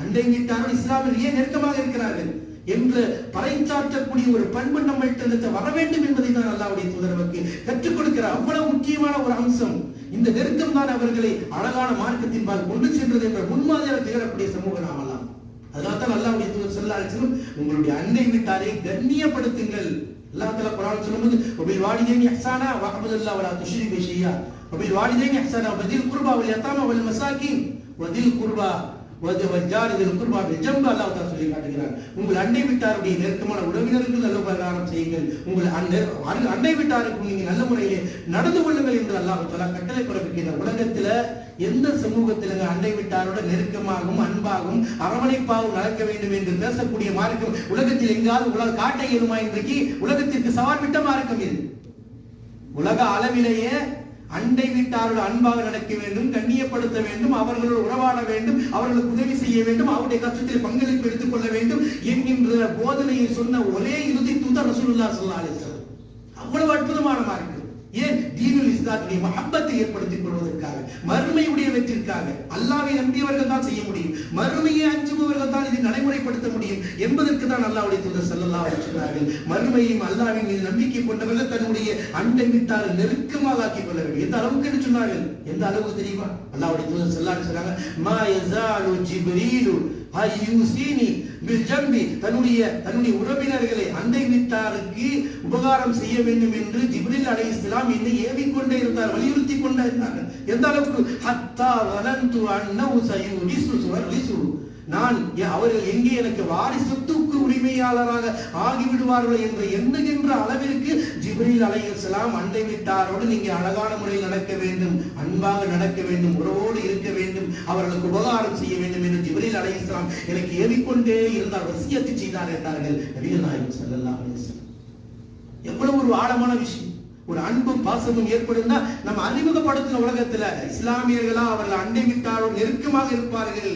அண்டை வீட்டாரோடு இஸ்லாமியர்கள் ஏன் நெருக்கமாக இருக்கிறார்கள் என்று பறைச்சாற்றக்கூடிய ஒரு பண்பு நம்மள்கிட்ட வர வேண்டும் என்பதை தான் அல்லாஹ்வுடைய தூதர் நமக்கு கற்றுக் கொடுக்கிறார். அவ்வளவு முக்கியமான ஒரு அம்சம். இந்த நெருக்கம் தான் அவர்களை அழகான மார்க்கத்தின் பால் கொண்டு சென்றது என்ற முன்மாதிரியாக திகழக்கூடிய சமூகம் நாமெல்லாம். அதனால தான் அல்லாஹ்வுடைய தூதர் ஸல்லல்லாஹு அலைஹி வஸல்லம் உங்களுடைய அண்டை வீட்டாரை கண்ணியப்படுத்துங்கள். அல்லாஹ் தஆலா குர்ஆன் சொல்லும்போது வபில் வாலிதைனி இஹ்சானா வஅபுதுல்லாஹ் வலா துஷ்ரிகு ஷையா வபில் வாலிதைனி இஹ்சானா வதில் குர்பா வல் யதாமா வல் மசாகின் வதில் குர்பா சொல்லி காட்டுகிறார். உங்கள் அண்டை வீட்டாருடைய நெருக்கமான உறவினருக்கு நல்ல உபகாரம் செய்யுங்கள், உங்கள் அண்டை வீட்டாருக்கு நீங்க நல்ல முறையிலே நடந்து கொள்ளுங்கள் என்று அல்லாஹ் தஆலா கட்டளை பிறப்பிக்கிறார். உலகத்துல எந்த சமூகத்தில் அண்டை வீட்டாரோட நெருக்கமாகவும் அன்பாகவும் அரவணைப்பாகவும் நடக்க வேண்டும் என்று பேசக்கூடிய மார்க்கம் உலகத்தில் எங்காவது உலக காட்ட இயலுமா? இன்றைக்கு உலகத்திற்கு சவால் விட்ட மார்க்கம் இது. உலக அளவிலேயே அண்டை வீட்டாரோடு அன்பாக நடக்க வேண்டும், கண்ணியப்படுத்த வேண்டும், அவர்களோடு உறவாட வேண்டும், அவர்களுக்கு உதவி செய்ய வேண்டும், அவருடைய கஷ்டத்தில் பங்களிப்பு எடுத்துக் கொள்ள வேண்டும் என்கின்ற போதனையை சொன்ன ஒரே இறுதி தூதர் ரசூலுல்லாஹி ஸல்லல்லாஹு அலைஹி வஸல்லம். அவ்வளவு அற்புதமான மார்க்கம். ஏன்? தீனுல் இஸ்லாத்துடைய மஹப்பத்தை ஏற்படுத்திக் கொள்வதற்காக, மறுமையுடைய வெற்றிற்காக. அல்லாஹ்வை நம்பியவர்கள் தான் செய்ய முடியும், மறுமையை அஞ்சுபவர்கள் தான் இதை நடைமுறைப்படுத்த முடியும் என்பதற்கு தான் அல்லாஹ்வுடைய தூதர் ஸல்லல்லாஹு அலைஹி வஸல்லம் மறுமையும் அல்லாஹ்வின் மீது நம்பிக்கை கொண்டவர்கள் தன்னுடைய அண்டை வீட்டாரை நெருக்கமாக ஆக்கிக் கொள்ள வேண்டும். எந்த அளவுக்கு என்று சொன்னார்கள்? எந்த அளவுக்கு தெரியுமா? அல்லாஹ்வுடைய தூதர் ஸல்லல்லாஹு அலைஹி வஸல்லம் மா யஸாலு ஜிப்ரீலு ஐயூசினி பில் ஜம்பி, தன்னுடைய உறவினர்களை அண்டை வீட்டாருக்கு உபகாரம் செய்ய வேண்டும் என்று ஜிப்ரீல் அலைஹிஸ்ஸலாம் என்னை ஏவிக்கொண்டே இருந்தார், வலியுறுத்தி கொண்டே இருந்தார்கள். எந்த அளவுக்கு? ஹத்தா வலந்து அன்னஹு சயுரிசு சுவரிசு, நான் அவர்கள் எங்கே எனக்கு வாரிசுத்துக்கு உரிமையாளராக ஆகிவிடுவார்கள் என்று எண்ணுகின்ற அளவிற்கு ஜிப்ரீல் அலைஹிஸ்ஸலாம் அண்டை வீட்டாரோடு நீங்க அழகான முறையில் நடக்க வேண்டும், அன்பாக நடக்க வேண்டும், உறவோடு இருக்க வேண்டும், அவர்களுக்கு உபகாரம் செய்ய வேண்டும் என்று ஜிப்ரீல் அலைஹிஸ்ஸலாம் எனக்கு ஏவிக்கொண்டே இருந்தார், வசியத்து செய்தார் என்றார்கள் நபிகள் நாயகம் ஸல்லல்லாஹு அலைஹி வஸல்லம். எவ்வளவு ஒரு ஆழமான விஷயம். ஒரு அன்பும் பாசமும் ஏற்படுந்தா நம்ம அறிமுகப்படுத்தின உலகத்துல இஸ்லாமியர்களா அவர்கள் அண்டை வீட்டாரோடு நெருக்கமாக இருப்பார்கள்,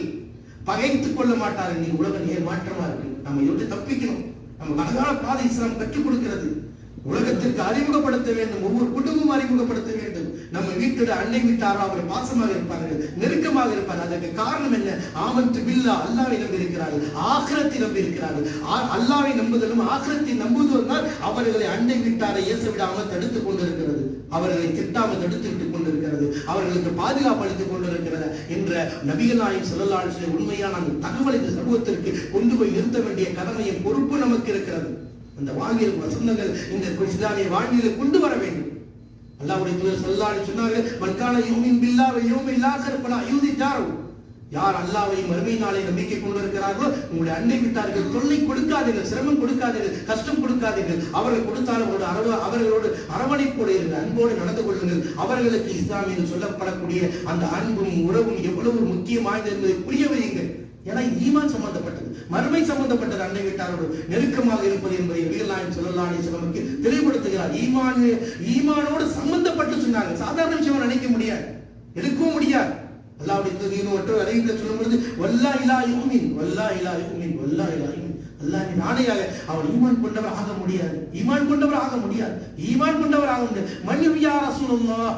பகைத்துக் கொள்ள மாட்டார்கள். நீ உலக நேர் மாற்றமா இருக்கு, நம்ம இதை தப்பிக்கணும். நம்ம அழகான பாதை இஸ்லாம் கற்றுக் கொடுக்கிறது. உலகத்திற்கு அறிமுகப்படுத்த வேண்டும், ஒவ்வொரு குடும்பமும் அறிமுகப்படுத்த வேண்டும். நம்ம வீட்டோட அண்டை வீட்டாரோ அவர் பாசமாக இருப்பார்கள், நெருக்கமாக இருப்பார்கள். அதற்கு காரணம் என்ன? ஆமன்து பில்லாஹ், அல்லாஹ்வை நம்பி இருக்கிறார்கள், ஆகிரத்தை நம்பி இருக்கிறார்கள். அல்லாஹ்வை நம்புதலும் ஆகிரத்தை நம்புவதும் தான் அவர்களை அண்டை வீட்டாரை ஏச விடாமல் தடுத்துக் கொண்டிருக்கிறது, அவர்களை திட்டாமல் தடுத்து விட்டுக் கொண்டிருக்கிறது, அவர்களுக்கு பாதுகாப்பு அளித்துக் கொண்டிருக்கிறது என்ற நபிகள் நாயகம் ஸல்லல்லாஹு அலைஹி வஸல்லம் உண்மையான அந்த தகவலை இந்த சமூகத்திற்கு கொண்டு போய் நிறுத்த வேண்டிய கடமையும் பொறுப்பு நமக்கு இருக்கிறது. அந்த வாழ்வியல் வசந்தங்கள் இந்த இஸ்லாமிய வாழ்வியலை கொண்டு வர வேண்டும். அல்லாஹ்வுடைய தூதர் ஸல்லல்லாஹு அலைஹி சொன்னார்கள், மன் கான யுமின் பில்லாஹி வல் யௌமில் ஆகிர் ஃபலா யூதி ஜாரு, யார் அல்லாஹ்வை மறுமை நாளை நம்பிக்கை கொண்டிருக்கிறார்களோ உங்களுடைய அண்டை வீட்டார்கள் தொல்லை கொடுக்காதீர்கள், சிரமம் கொடுக்காதீர்கள், கஷ்டம் கொடுக்காதீர்கள். அவர்கள் கொடுத்தாலும் அவர்களோடு அரவணைப்போடு இருங்கள், அன்போடு நடந்து கொள்ளுங்கள். அவர்களுக்கு இஸ்லாம் என்று சொல்லப்படக்கூடிய அந்த அன்பும் உறவும் எவ்வளவு முக்கியமானது என்பதை புரிய வையுங்கள். ஏன்னா ஈமான் சம்பந்தப்பட்டது, மறுமை சம்பந்தப்பட்டது அண்டை வீட்டாரோடு நெருக்கமாக இருப்பது என்பதை நபிகள் நாயகம் ஸல்லல்லாஹு அலைஹி வஸல்லம் தெளிவுபடுத்துகிறார். ஈமானோடு சம்பந்தப்பட்டு சொன்னாங்க. சாதாரண விஷயம் நினைக்க முடியாது, எடுக்கவும் முடியாது. அல்லாஹ்வுடைய தூதர் ஒருவர் அறிவிக்க சொல்லும் பொழுது வல்லா இலா யுமின் வல்லா இலா யுமின் வல்லா இலா யுமின், அல்லாஹ்வின் ஆணையாக அவன் ஈமான் கொண்டவர் ஆக முடியாது, ஈமான் கொண்டவர் ஆக முடியாது, ஈமான் கொண்டவர் ஆக முடியாது. மன் யா ரசூலுல்லாஹ்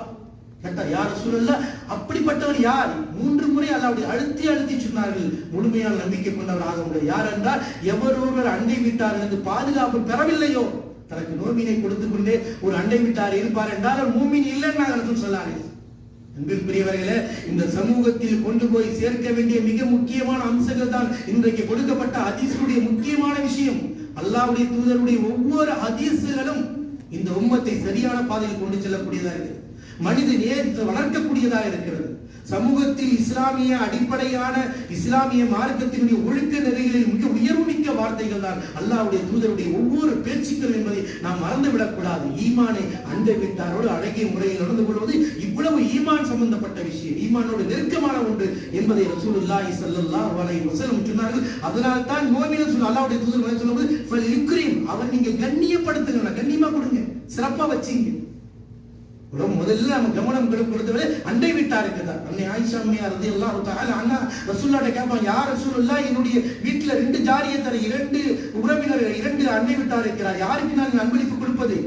கேட்டார், யா ரசூலுல்லாஹ் அப்படிப்பட்டவர் யார்? 3 முறை அல்லாஹ்வுடைய அழுத்தி சொன்னார்கள், முழுமையான நம்பிக்கை கொண்டவர் ஆக முடியாது. யார் என்றால் எவரொருவர் அண்டை வீட்டாரிலிருந்து பாதுகாப்பு பெறவில்லையோ, தனக்கு நோமினை கொடுத்து கொண்டே ஒரு அண்டை வீட்டார் இருப்பார் என்றால் மூமின் இல்லைன்னு ரசூல் சொன்னார்கள். அன்பிற்குரியவர்களே, இந்த சமூகத்தில் கொண்டு போய் சேர்க்க வேண்டிய மிக முக்கியமான அம்சங்கள் தான் இன்றைக்கு கொடுக்கப்பட்ட ஹதீஸுடைய முக்கியமான விஷயம். அல்லாஹ்வுடைய தூதருடைய ஒவ்வொரு ஹதீஸுகளும் இந்த உம்மத்தை சரியான பாதையில் கொண்டு செல்லக்கூடியதாக இருக்கிறது, மனித நேயத்தை வளர்க்கக்கூடியதாக இருக்கிறது. சமூகத்தில் இஸ்லாமிய அடிப்படையான இஸ்லாமிய மார்க்கத்தினுடைய ஒழுக்க நெறிகளில் மிக உயர்வுமிக்க வார்த்தைகள் தான் அல்லாஹ்வுடைய தூதருடைய ஒவ்வொரு பேச்சுக்கள் என்பதை நாம் மறந்துவிடக் கூடாது. ஈமானை அண்டை வீட்டாரோடு அழகிய முறையில் நடந்து கொள்வது இவ்வளவு ஈமான் சம்பந்தப்பட்ட விஷயம், ஈமானோடு நெருக்கமான ஒன்று என்பதை ரசூலுல்லாஹி ஸல்லல்லாஹு அலைஹி வஸல்லம் சொன்னார்கள். அதனால் தான் முஃமினீன் சொல்ல அல்லாஹ்வுடைய தூதர் சொல்லும்போது ஃபல்யுக்ரிம், அவர் நீங்க கண்ணியப்படுத்துங்க, கண்ணியமா கொடுங்க, சிறப்பா வச்சீங்க. முதல்ல நம்ம கவனம் கொடுத்தவரை அண்டை வீட்டாருக்கு தான். அன்னை ஆயிஷா அம்மையா ரலியல்லாஹு தஆலா அன்ஹா ரசூலுல்லாஹ்ட்ட கேட்பாங்க, யா ரசூலுல்லாஹ் என்னுடைய வீட்டுல 2 ஜாரியத்தர் 2 உறவினர்கள் 2 அண்டை வீட்டார் இருக்கிறார், யாருக்கு நான் அன்பளிப்பு கொடுப்பது?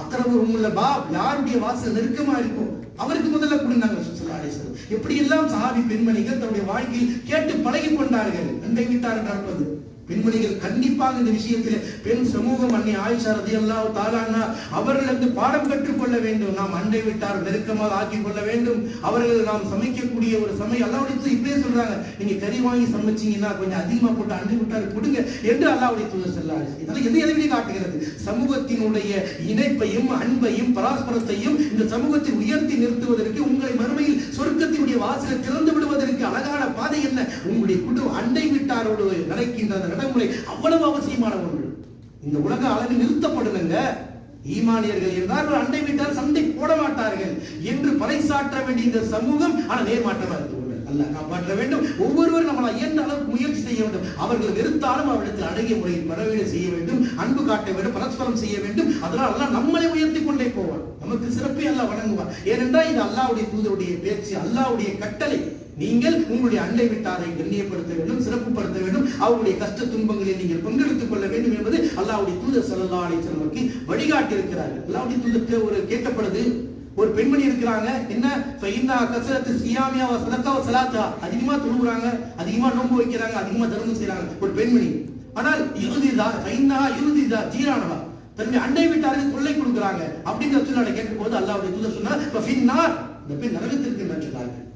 அக்ரபு உம்முல் பாப், யாருடைய வாசல் நெருக்கமா இருக்கும் அவருக்கு முதல்ல கொடுத்தாங்க ரசூலுல்லாஹி அலைஹி வஸல்லம். எப்படி எல்லாம் சஹாபி பெண்மணிகள் தன்னுடைய வாழ்க்கையில் கேட்டு பழகி கொண்டார்கள் அண்டை வீட்டார் நடப்பது. பெண்மணிகள் கண்டிப்பாக இந்த விஷயத்தில் பெண் சமூகம் அன்னை ஆயிஷா ரலியல்லாஹு தஆலா அன்ஹா அவர்களிருந்து பாடம் கற்றுக்கொள்ள வேண்டும். நாம் அண்டை வீட்டார் நெருக்கமாக ஆக்கிக் கொள்ள வேண்டும். அவர்கள் நாம் சமைக்கக்கூடிய ஒரு சமையல் அல்லாஹ்வுடைய இப்படியே சொல்றாங்க, நீங்க கறி வாங்கி சமைச்சீங்கன்னா கொஞ்சம் அதிகமா போட்டு அண்டை வீட்டார் கொடுங்க என்று அல்லாஹ்வுடைய தூதர் ஸல்லல்லாஹு அலைஹி வஸல்லம் எதை காட்டுகிறது? சமூகத்தினுடைய இணைப்பையும் அன்பையும் பரஸ்பரத்தையும் இந்த சமூகத்தில் உயர்த்தி நிறுத்துவதற்கு, உங்களை மறுமையில் சொர்க்கத்தினுடைய வாசலை திறந்து விடுவதற்கு அழகான பாதை என்ன? உங்களுடைய குடும்ப அண்டை வீட்டாரோடு நடக்கின்ற நடைமுறை அவ்வளவு அவசியமான ஒன்று. இந்த உலக அளவில் நிறுத்தப்படுங்க. ஈமானியர்கள் என்றால் அண்டை வீட்டார் சண்டை போட மாட்டார்கள் என்று பறைசாற்ற வேண்டிய இந்த சமூகம் ஆனா நேர்மாற்றமா இருக்கு. அல்லாஹ் காப்பாற்ற வேண்டும். ஒவ்வொருவரும் நம்மளை இயன்ற அளவுக்கு முயற்சி செய்ய வேண்டும். அவர்கள் வெறுத்தாலும் அவரிடத்தில் அழகிய முறையில் பரவீடு செய்ய வேண்டும், அன்பு காட்ட வேண்டும், பரஸ்பரம் செய்ய வேண்டும். அதனால் அல்லாஹ் நம்மளை உயர்த்தி கொண்டே போவான், நமக்கு சிறப்பை அல்லாஹ் வழங்குவான். ஏனென்றால் இது அல்லாஹ்வுடைய தூதருடைய பேச்சு, அல்லாஹ்வுடைய கட்டளை. நீங்கள் உங்களுடைய அண்டை வீட்டாரை கண்ணியப்படுத்த வேண்டும், சிறப்புப்படுத்த வேண்டும், அவருடைய கஷ்ட துன்பங்களில் நீங்கள் பங்கெடுத்துக் கொள்ள வேண்டும் என்பது அல்லாஹ்வுடைய தூதர் ஸல்லல்லாஹு அலைஹி வஸல்லம் வழிகாட்டி இருக்கிறார்கள். அல்லாஹ்வுடைய தூதருக்கு ஒரு கேட்கப்படுது, ஒரு பெண்மணி இருக்கிறாங்க, என்ன ஃபைன்னா கஸரத்து சியாமியா வ ஸதகா வ ஸலாத்தா, அதிகமா தொழுறாங்க, அதிகமா நோன்பு வைக்கிறாங்க, அதிகமா தர்மம் செய்றாங்க ஒரு பெண்மணி. ஆனால் யுதிதா ஃபைன்னா யுதிதா ஜீரானவா, தன்னுடைய அண்டை வீட்டாருக்கு தொல்லை கொடுக்குறாங்க அப்படின்னு ரசூலுல்லாஹ் கேட்கும்போது அல்லாஹ்வுடைய தூதர் சொன்னார் ஃபபின்னார், இந்த பெண் நரகத்திற்கு என்று சொன்னார்கள்.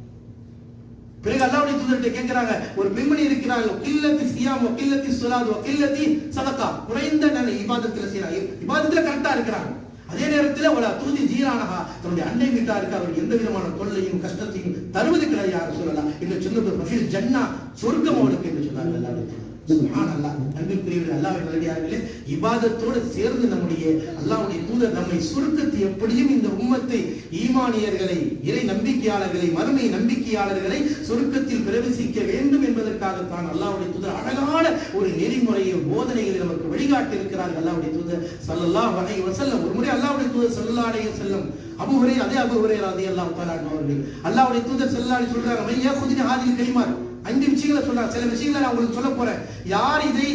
பிறகு அல்லாஹ்வுடைய தூதர்கிட்ட கேட்கிறாங்க, ஒரு பெண்மணி இருக்கிறாங்க, கில்லத்தி சியாம் கில்லத்தி ஸலாத் கில்லத்தி ஸதகா, குறைந்த இபாதத்துல செய்றாங்க, இபாதத்துல கரெக்டா இருக்கிறாங்க, அதே நேரத்தில் ஒரு தூதி ஜீரானஹா, தன்னுடைய அண்டை வீட்டாருக்கு அவர் எந்த விதமான தொல்லையும் கஷ்டத்தையும் தருவது கிடையாது சொல்லலாம் என்று சொன்னது ஃபஃபில் ஜன்னா, சொர்க்கம் அவளுக்கு என்று சொன்னார்கள் அல்லாஹ்வுடைய தூதர். சுப்ஹானல்லாஹ். அன்பிற்குரியவர்களே, அல்லாஹ்வின் நல்லடியார்களே, இபாதத்தோடு சேர்ந்து நம்முடைய அல்லாஹ்வுடைய தூதர் நம்மை சுருக்கத்தை எப்படியும் இந்த உம்மத்தை, ஈமானியர்களை, இறை நம்பிக்கையாளர்களை, மறுமை நம்பிக்கையாளர்களை சுருக்கத்தில் பிரவேசிக்க வேண்டும் என்பதற்காகத்தான் அல்லாஹ்வுடைய தூதர் அழகான ஒரு நெறிமுறையை போதனைகளை நமக்கு வழிகாட்டி இருக்கிறார்கள். அல்லாஹ்வுடைய தூதர் ஸல்லல்லாஹு அலைஹி வஸல்லம் ஒரு முறை அல்லாஹ்வுடைய தூதர் ஸல்லல்லாஹு அலைஹி வஸல்லம் அபூ ஹுரைரா ரலியல்லாஹு தஆலா அவர்கள் அல்லாஹ்வுடைய தூதர் ஸல்லல்லாஹு அலைஹி சொல்றாங்க, மையா குதின ஹாதில் கலிமாத், 5 விஷயங்களை சொல்றாங்க. சில விஷயங்களை நான் உங்களுக்கு சொல்ல போறேன், யார் இதை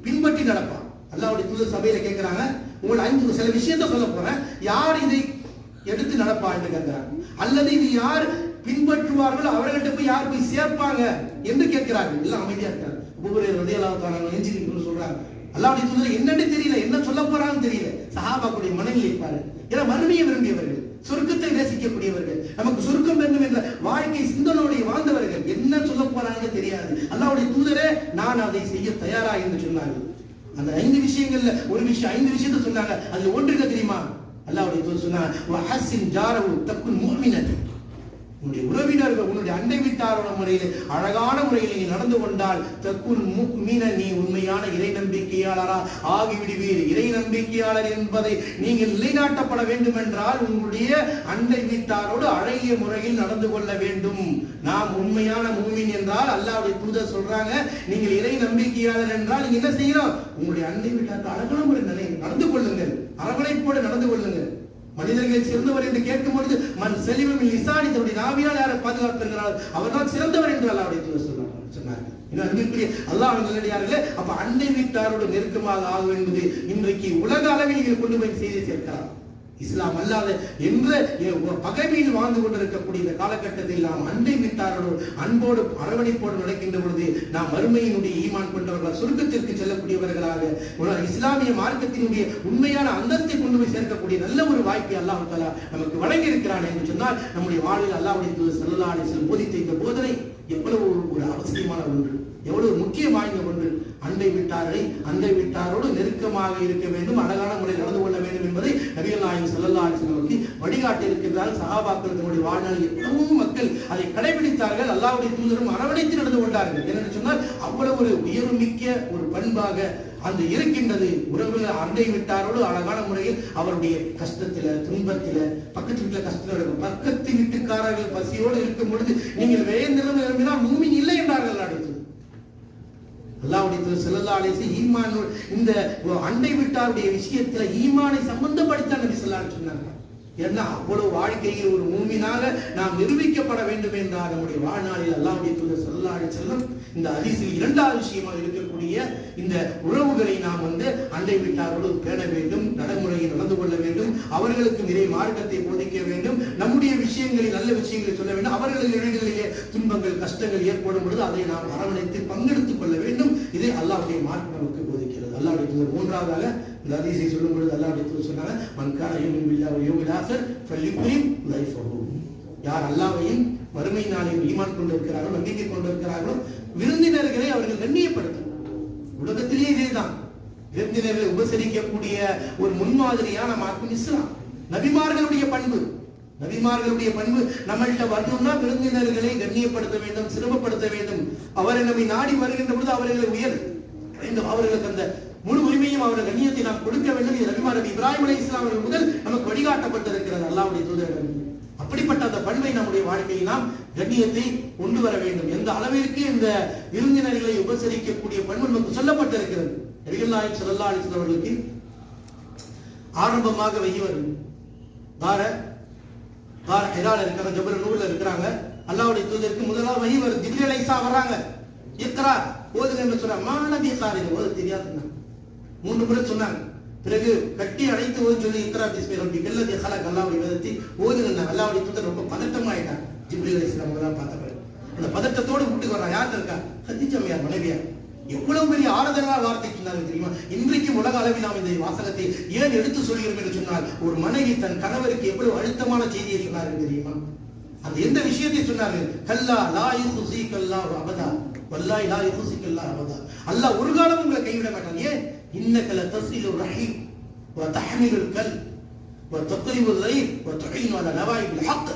பின்பற்றி நடப்பான்? அல்லாஹ்வுடைய தூதர் சபையில கேட்கிறாங்க, உங்களுக்கு 5 சில விஷயத்தை சொல்ல போறேன், யார் இதை எடுத்து நடப்பா என்று கேட்கிறாங்க. அல்லது இது யார் பின்பற்றுவார்களோ அவர்கள்ட்ட போய் யார் போய் சேர்ப்பாங்க என்று கேட்கிறார்கள். எல்லாம் அமைதியா இருக்கிறாங்க. அபூ ஹுரைரா ரலியல்லாஹு தஆலா நெஞ்சில் சொல்றாங்க, அல்லாஹ்வுடைய தூதர் என்னன்னு தெரியல, என்ன சொல்ல போறான்னு தெரியல. சஹாபாக்களுடைய மனநிலை பாரு, ஏன்னா மறுமையை விரும்பியவர்கள், சொர்க்கத்தை நேசிக்கக்கூடியவர்கள், நமக்கு சொர்க்கம் வேண்டும் என்ற வாழ்க்கை சிந்தனோடு வாழ்ந்தவர்கள், என்ன சொல்ல போறாங்கன்னு தெரியாது. அல்லாஹ்வுடைய தூதரே நான் அதை செய்ய தயாரா என்று சொன்னார்கள். அந்த 5 விஷயங்கள்ல ஒரு விஷயம், 5 விஷயத்தை சொன்னாங்க. அதுல ஒன்று என்ன தெரியுமா? அல்லாஹ்வுடைய தூதர் சொன்னாங்க, வஹஸின் ஜாரஹு தக்குன் முஃமினன், உன்னுடைய உறவினர்கள், உன்னுடைய அண்டை வீட்டாரோட முறையில் அழகான முறையில் நீ நடந்து கொண்டால் தக்குல் முஃமின, நீ உண்மையான இறை நம்பிக்கையாளரா ஆகிவிடுவீர். இறை நம்பிக்கையாளர் என்பதை நீங்கள் நிலைநாட்டப்பட வேண்டும் என்றால் உங்களுடைய அண்டை வீட்டாரோடு அழகிய முறையில் நடந்து கொள்ள வேண்டும். நாம் உண்மையான முஃமின் என்றால் அல்லாஹ்வுடைய தூதர் சொல்றாங்க, நீங்கள் இறை நம்பிக்கையாளர் என்றால் நீங்க என்ன செய்யணும்? உங்களுடைய அண்டை வீட்டாருக்கு அழகான முறையில் நடந்து கொள்ளுங்கள், அரவணைப்போடு நடந்து கொள்ளுங்கள். மனிதர்கள் சிறந்தவர் என்று கேட்கும் பொழுது மன் செலிமில் லிசானி, தன்னுடைய நாவியால் யாரை பாதுகாக்கிறார் அவர்தான் சிறந்தவர் என்று அல்லாஹ்வுடைய தூதர் சொன்னார்கள். அல்லாஹ் நல்லடியார்களே, அப்ப அண்டை வீட்டாரோடு நெருக்கமாக ஆகும் என்பது இன்றைக்கு உலக அளவில் கொண்டு போய் செய்தி சேர்க்கிறார். இஸ்லாம் அல்லாத என்ற பகைமையில் வாழ்ந்து கொண்டிருக்கக்கூடிய இந்த காலகட்டத்தில் நாம் அண்டை வீட்டாரோடு அன்போடு அரவணைப்போடு நடக்கின்ற பொழுது நாம் மறுமையினுடைய ஈமான் கொண்டவர்களாக சுருக்கத்திற்கு செல்லக்கூடியவர்களாக இஸ்லாமிய மார்க்கத்தினுடைய உண்மையான அந்தஸ்தை கொண்டு போய் சேர்க்கக்கூடிய நல்ல ஒரு வாய்ப்பை அல்லாஹ் தஆலா நமக்கு வழங்கி இருக்கிறான் என்று சொன்னால் நம்முடைய வாழ்வில் அல்லாஹ்வுடைய தூதர் ஸல்லல்லாஹு அலைஹி வஸல்லம் போதித்த இந்த போதனை எவ்வளவு ஒரு அவசியமான ஒன்று, எவ்வளவு முக்கியம் வாய்ந்த ஒன்று. அண்டை வீட்டாரோடு நெருக்கமாக இருக்க வேண்டும், அழகான முறையில் நடந்து கொள்ள வேண்டும் என்பதை நபிகள் நாயகம் ஸல்லல்லாஹு அலைஹி வஸல்லம் வழிகாட்டி இருக்கின்றார். சஹாபாக்கள் தன்னுடைய வாழ்நாளில் எவ்வளவு மக்கள் அதை கடைபிடித்தார்கள். அல்லாஹ்வுடைய தூதரும் அரவணைத்து நடந்து கொண்டார்கள். என்னென்னு சொன்னால் அவ்வளவு ஒரு உயர்மிக்க ஒரு பண்பாக அந்த இருக்கின்றது. உறவு அண்டை வீட்டாரோடு அழகான முறையில் அவருடைய கஷ்டத்தில துன்பத்தில, பக்கத்து வீட்டுல கஷ்டத்தில் பக்கத்து வீட்டுக்காரர்கள் பசியோடு இருக்கும் பொழுது நீங்கள் வேந்திரம் விரும்பினால் மூமின் இல்லை என்றார்கள். அடுத்து அல்லாஹ்வுடைய தூதர் ஸல்லல்லாஹு அலைஹி வஸல்லம் ஈமான் இந்த அண்டை வீட்டாருடைய விஷயத்துல ஈமானை சம்பந்தப்படுத்த நபி ஸல்லல்லாஹு அலைஹி வஸல்லம் சொன்னார்கள். ஏன்னா அவ்வளவு வாழ்க்கையில் ஒரு மூமினாக நாம் நிரூபிக்கப்பட வேண்டும் என்றால் நம்முடைய வாழ்நாளில் அல்லாஹ்வுடைய தூதர் ஸல்லல்லாஹு அலைஹி வஸல்லம் இந்த ஹதீஸில் இரண்டாவது விஷயமாக இருக்கக்கூடிய இந்த உறவுகளை நாம் அண்டை வீட்டாரோடு பேண வேண்டும், நடைமுறையில் நடந்து கொள்ள வேண்டும், அவர்களுக்கு நிறைய மார்க்கத்தை போதிக்க வேண்டும், நம்முடைய விஷயங்களில் நல்ல விஷயங்களை சொல்ல வேண்டும், அவர்களுடைய இடங்களிலே துன்பங்கள் கஷ்டங்கள் ஏற்படும் பொழுது அதை நாம் அரவணைத்து பங்கெடுத்துக் கொள்ள வேண்டும். இதை அல்லாஹ்வுடைய மார்க்கம் நமக்கு போதிக்கிறது. அல்லாஹ்வுடைய தூதர் மூன்றாவதாக இந்த ஹதீஸை சொல்லும் பொழுது அல்லாஹ்வுடைய தூதர் சொன்னாங்க, மன் கான யுமினு பில்லாஹி வல் யௌமில் ஆகிர் ஃபல்யுக்ரிம் லைஃபஹு. யார் அல்லாஹ்வையும் மறுமை நாளில் ஈமான் கொண்டிருக்கிறார்களோ, நம்பிக்கை கொண்டிருக்கிறார்களோ, விருந்தினர்களை அவர்கள் கண்ணியப்படுத்தும். உலகத்திலேயே இதேதான், விருந்தினர்களை உபசரிக்கக்கூடிய ஒரு முன்மாதிரியான மார்க்கம் இஸ்லாம். நபிமார்களுடைய பண்பு நம்மள்கிட்ட வரணும்னா விருந்தினர்களை கண்ணியப்படுத்த வேண்டும், சிரமப்படுத்த வேண்டும். அவரை நம்மை நாடி வருகின்ற பொழுது அவர்களை உயர் வேண்டும், அவர்களுக்கு அந்த முழு உரிமையும் அவர்கள் கண்ணியத்தை நாம் கொடுக்க வேண்டும். இது நபி இப்ராஹிம் அலைஹிஸ்ஸலாம் அவர்கள் முதல் நமக்கு வழிகாட்டப்பட்டிருக்கிறது அல்லாஹ்வுடைய தூதர். அப்படிப்பட்ட அந்த பண்பை நம்முடைய வாழ்க்கையில் நாம் கண்ணியத்தை கொண்டு வர வேண்டும். எந்த அளவிற்கு இந்த விருந்தினர்களை உபசரிக்கக்கூடிய பண்பு நமக்கு சொல்லப்பட்டிருக்கிறது. நபிகள் நாயகம் ஸல்லல்லாஹு அலைஹி வஸல்லம் அவர்களுக்கு ஆரம்பமாக வையவர் ஹிரால இருக்கிற ஜபல் நூர்ல இருக்கிறாங்க. அல்லாஹ்வுடைய தூதருக்கு முதலாவது வஹி வருது. ஜிப்ரீல் அலைஹிஸ்ஸலாம் வர்றாங்க. இக்ரா ஓதுங்க என்று சொன்னாங்க. மாநபி காரின் ஓத தெரியாதுன்னா 3 முறை சொன்னாங்க. பிறகு கட்டி அழைத்து ஓது சொல்லி இக்ரா பிஸ்மி ரப்பிக்கல் லதீ ஹலக் அல்லாஹ்வுடைய வேதத்தை ஓதுங்க. அல்லாஹ்வுடைய தூதர் ரொம்ப பதட்டமாயிட்டாங்க. ஜிப்ரீல் அலைஹிஸ்ஸலாம் முதல்ல பார்த்தப்ப அந்த பதட்டத்தோடு வீட்டுக்கு வர்றாங்க. யார் இருக்கா? கதீஜா அம்மையார் மனைவியா. எவ்வளவு பெரிய ஆறுதலான வார்த்தை சொன்னாங்க தெரியுமா? இன்றைக்கு உலக அளவில் நாம் இந்த வாசகத்தை ஏன் எடுத்து சொல்கிறோம் என்று சொன்னால், ஒரு மனைவி தன் கணவருக்கு எவ்வளவு அழுத்தமான செய்தியை சொன்னார்கள் தெரியுமா? அந்த எந்த விஷயத்தை சொன்னார்கள்? கல்லா லா யுஸிக அல்லாஹு அபதா வல்லாஹி லா யுஸிக அல்லாஹு அபதா. அல்லாஹ் ஒரு காலம் உங்களை கைவிட மாட்டான். ஏன்? இன்னக லதஸிலு ரஹீம் வ தஹ்மிலுல் கல் வ தக்ரிபுல் லைஃப் வ துஈனு அலா நவாயிபில் ஹக்.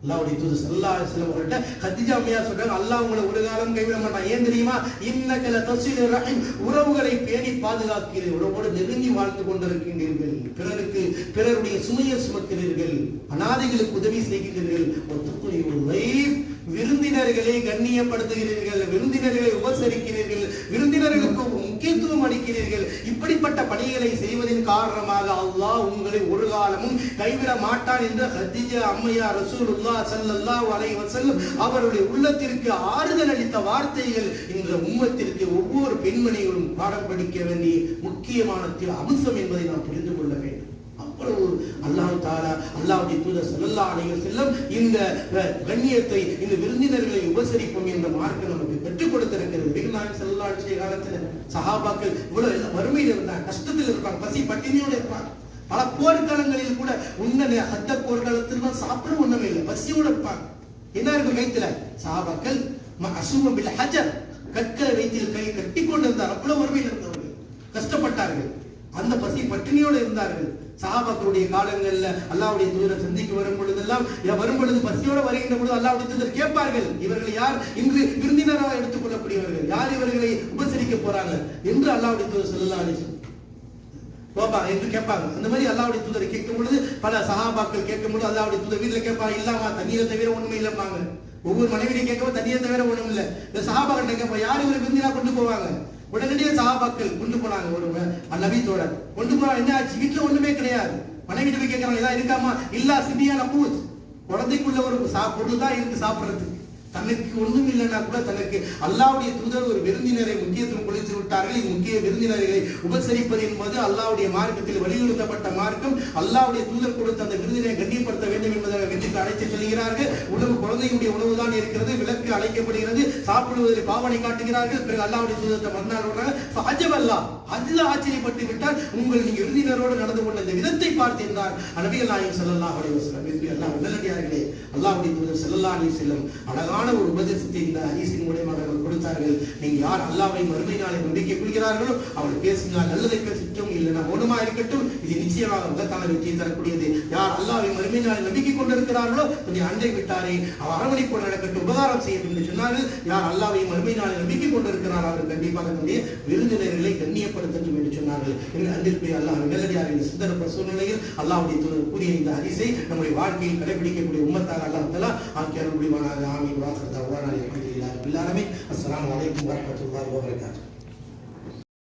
அல்லாஹ்வுடைய தூதர் ஸல்லல்லாஹு அலைஹி வஸல்லம் அவர்கள்ட்ட கதீஜா அம்மையார் சொல்றாங்க, அல்லாஹ் உங்களை ஒரு காலம் கைவிட மாட்டான். ஏன் தெரியுமா? இன்னக லதஸிலு ரஹீம், உறவுகளை பேணி பாதுகாக்கிறீர்கள், உறவோடு நெருங்கி வாழ்ந்து கொண்டிருக்கின்றீர்கள், பிறருடைய சுமையை சுமக்கிறீர்கள், அனாதைகளுக்கு உதவி செய்கின்றீர்கள், வ தக்ரிபுல் லைஃப், விருந்தினர்களை கண்ணியப்படுத்துகிறீர்கள், விருந்தினர்களை உபசரிக்கிறீர்கள், விருந்தினர்களுக்கு முக்கியத்துவம் அளிக்கிறீர்கள். இப்படிப்பட்ட பணிகளை செய்வதன் காரணமாக அல்லாஹ் உங்களை ஒரு காலமும் கைவிட மாட்டான் என்ற கதீஜா அம்மையார் ரசூலுல்லாஹ் ஸல்லல்லாஹு அலைஹி வஸல்லம் அவருடைய உள்ளத்திற்கு ஆறுதல் அளித்த வார்த்தைகள் இன்று உம்மத்திற்கு ஒவ்வொரு பெண்மணிகளும் பாடம் படிக்க வேண்டிய முக்கியமான அம்சம் என்பதை நாம் புரிந்து கொள்ள வேண்டும். அவ்வளவு அல்லாஹ் தஆலா அல்லாஹ்வுடைய தூதர் ஸல்லல்லாஹு அலைஹி வஸல்லம் இந்த கண்ணியத்தை, இந்த விருந்தினர்களை உபசரிப்போம் என்ற மார்க்கம் நமக்கு கற்றுக் கொடுத்திருக்கிறது. நபிகள் நாயகம் ஸல்லல்லாஹு அலைஹி காலத்தில் சஹாபாக்கள் இவ்வளவு வறுமையில் இருந்தாங்க, கஷ்டத்தில் இருப்பாங்க, பசி பட்டினியோடு இருப்பாங்க. பல போர்க்காலங்களில் கூட ஹத்த போர்க்காலத்தில் தான் சாப்பிட ஒண்ணுமே இல்லை, பசியோடு இருப்பாங்க. என்ன இருக்கும் கைத்துல? சஹாபாக்கள் மஅசூம பில் ஹஜர், கற்களை வைத்தில் கை கட்டி கொண்டிருந்தார். அவ்வளவு வறுமையில் இருந்தவர்கள் கஷ்டப்பட்டார்கள், அந்த பசி பட்டினியோடு இருந்தார்கள். சஹாபாக்களுடைய காலங்கள்ல அல்லாஹ்வுடைய தூதரை சந்திக்க வரும் பொழுதெல்லாம் பசியோட வருகின்ற பொழுது அல்லாஹ்வுடைய தூதர் கேட்பார்கள், இவர்கள் யார் இன்று விருந்தினராக எடுத்துக் கொள்ளக்கூடியவர்கள், யார் இவர்களை உபசரிக்க போறாங்க என்று அல்லாஹ்வுடைய தூதர் ஸல்லல்லாஹு அலைஹி வஸல்லம் போபா என்று கேட்பாங்க. அந்த மாதிரி அல்லாஹ்வுடைய தூதரை கேட்கும் பொழுது பல சஹாபாக்கள் கேட்கும் பொழுது அல்லாஹ்வுடைய தூதர் வீட்டுல கேட்பாங்க, இல்லாமா தண்ணீரை தவிர ஒண்ணுமே இல்லம்பாங்க. ஒவ்வொரு மனைவியை கேட்கவும் தண்ணீரை தவிர ஒண்ணும் இல்லை. இந்த சஹாபாக்கிட்ட கேட்பா, யார் இவரை விருந்தினா கொண்டு போவாங்க? உடனடியே சஹாபாக்கள் கொண்டு போனாங்க. ஒரு நபி தோழர் கொண்டு போனா என்ன ஆச்சு, வீட்டுல ஒண்ணுமே கிடையாது. மனைவி போய் கேட்கறாங்க, ஏதாவது இருக்காமா? இல்லா சிபியான பூத், குழந்தைக்குள்ள ஒரு பொருள் தான் இருக்கு சாப்பிடுறதுக்கு. தனக்கு ஒன்றும் இல்லைன்னா கூட தனக்கு அல்லாஹ்வுடைய தூதர் ஒரு விருந்தினரை முக்கியத்துவம் கொடுத்து விட்டார்கள். இது முக்கிய விருந்தினர்களை உபசரிப்பது என்பது அல்லாஹ்வுடைய மார்க்கத்தில் வலியுறுத்தப்பட்ட மார்க்கம். அல்லாஹ்வுடைய தூதர் கொடுத்த அந்த விருந்தினை கண்ணியப்படுத்த வேண்டும் என்பதை வீட்டுக்கு அழைத்து செல்கிறார்கள். உணவு குழந்தையுடைய உணவு தான் இருக்கிறது, விளக்கு அழைக்கப்படுகிறது, சாப்பிடுவதில் பாவனை காட்டுகிறார்கள். பிறகு அல்லாஹ்வுடைய தூதர் மறுநாள் ஆச்சரியப்பட்டு விட்டால், உங்கள் நீங்க விருந்தினரோடு நடந்து கொண்ட இந்த விதத்தை பார்த்து என்றார் நபிகள் நாயகம் ஸல்லல்லாஹு அலைஹி வஸல்லம். அல்லாஹ் நல்லடியார்களே, அல்லாஹ்வுடைய தூதர் ஸல்லல்லாஹு அலைஹி வஸல்லம் அழகான ஒரு உபதேசத்தை இந்த ஹதீஸின் மூலமாக கொடுத்தார்கள். நீங்க யார் அல்லாஹ்வை மறுமை நாளை நம்பிக்கை கொள்கிறார்களோ அவள் பேசினால் நல்லதை பேசட்டும், இல்லைன்னா மௌனமா இருக்கட்டும், இது நிச்சயமாக மகத்தான வெற்றியை தரக்கூடியது. யார் அல்லாஹ்வை மறுமை நாளை நம்பிக்கை கொண்டிருக்கிறார்களோ கொஞ்சம் அண்டை விட்டாரே அவர் அரவணைப்போடு நடக்கட்டும், உபகாரம் செய்யட்டும் என்று சொன்னார்கள். யார் அல்லாஹ்வை மறுமை நாளை நம்பிக்கை கொண்டிருக்கிறார் அவர் கண்டிப்பாக தன்னுடைய விருந்தினர்களை கண்ணியப்படுத்தட்டும் என்று சொன்னார்கள். எங்கள் அன்பிற்குரிய அல்லாஹ் நல்லடியார் இந்த சுந்தர சூழ்நிலையில் அல்லாஹ்வுடைய தூதர் கூறிய இந்த ஹதீஸை நம்முடைய வாழ்க்கையில் கடைபிடிக்கக்கூடிய உம்மத்தாக அல்லாஹ் தஆலா ஆக்கி அருள் புரிவானாக. ஆமீன். வாஹிர் தஅவானா அல்ஹம்துலில்லாஹி ரப்பில் ஆலமீன். அஸ்ஸலாமு அலைக்கும் வரஹ்மத்துல்லாஹி வபரகாத்துஹு.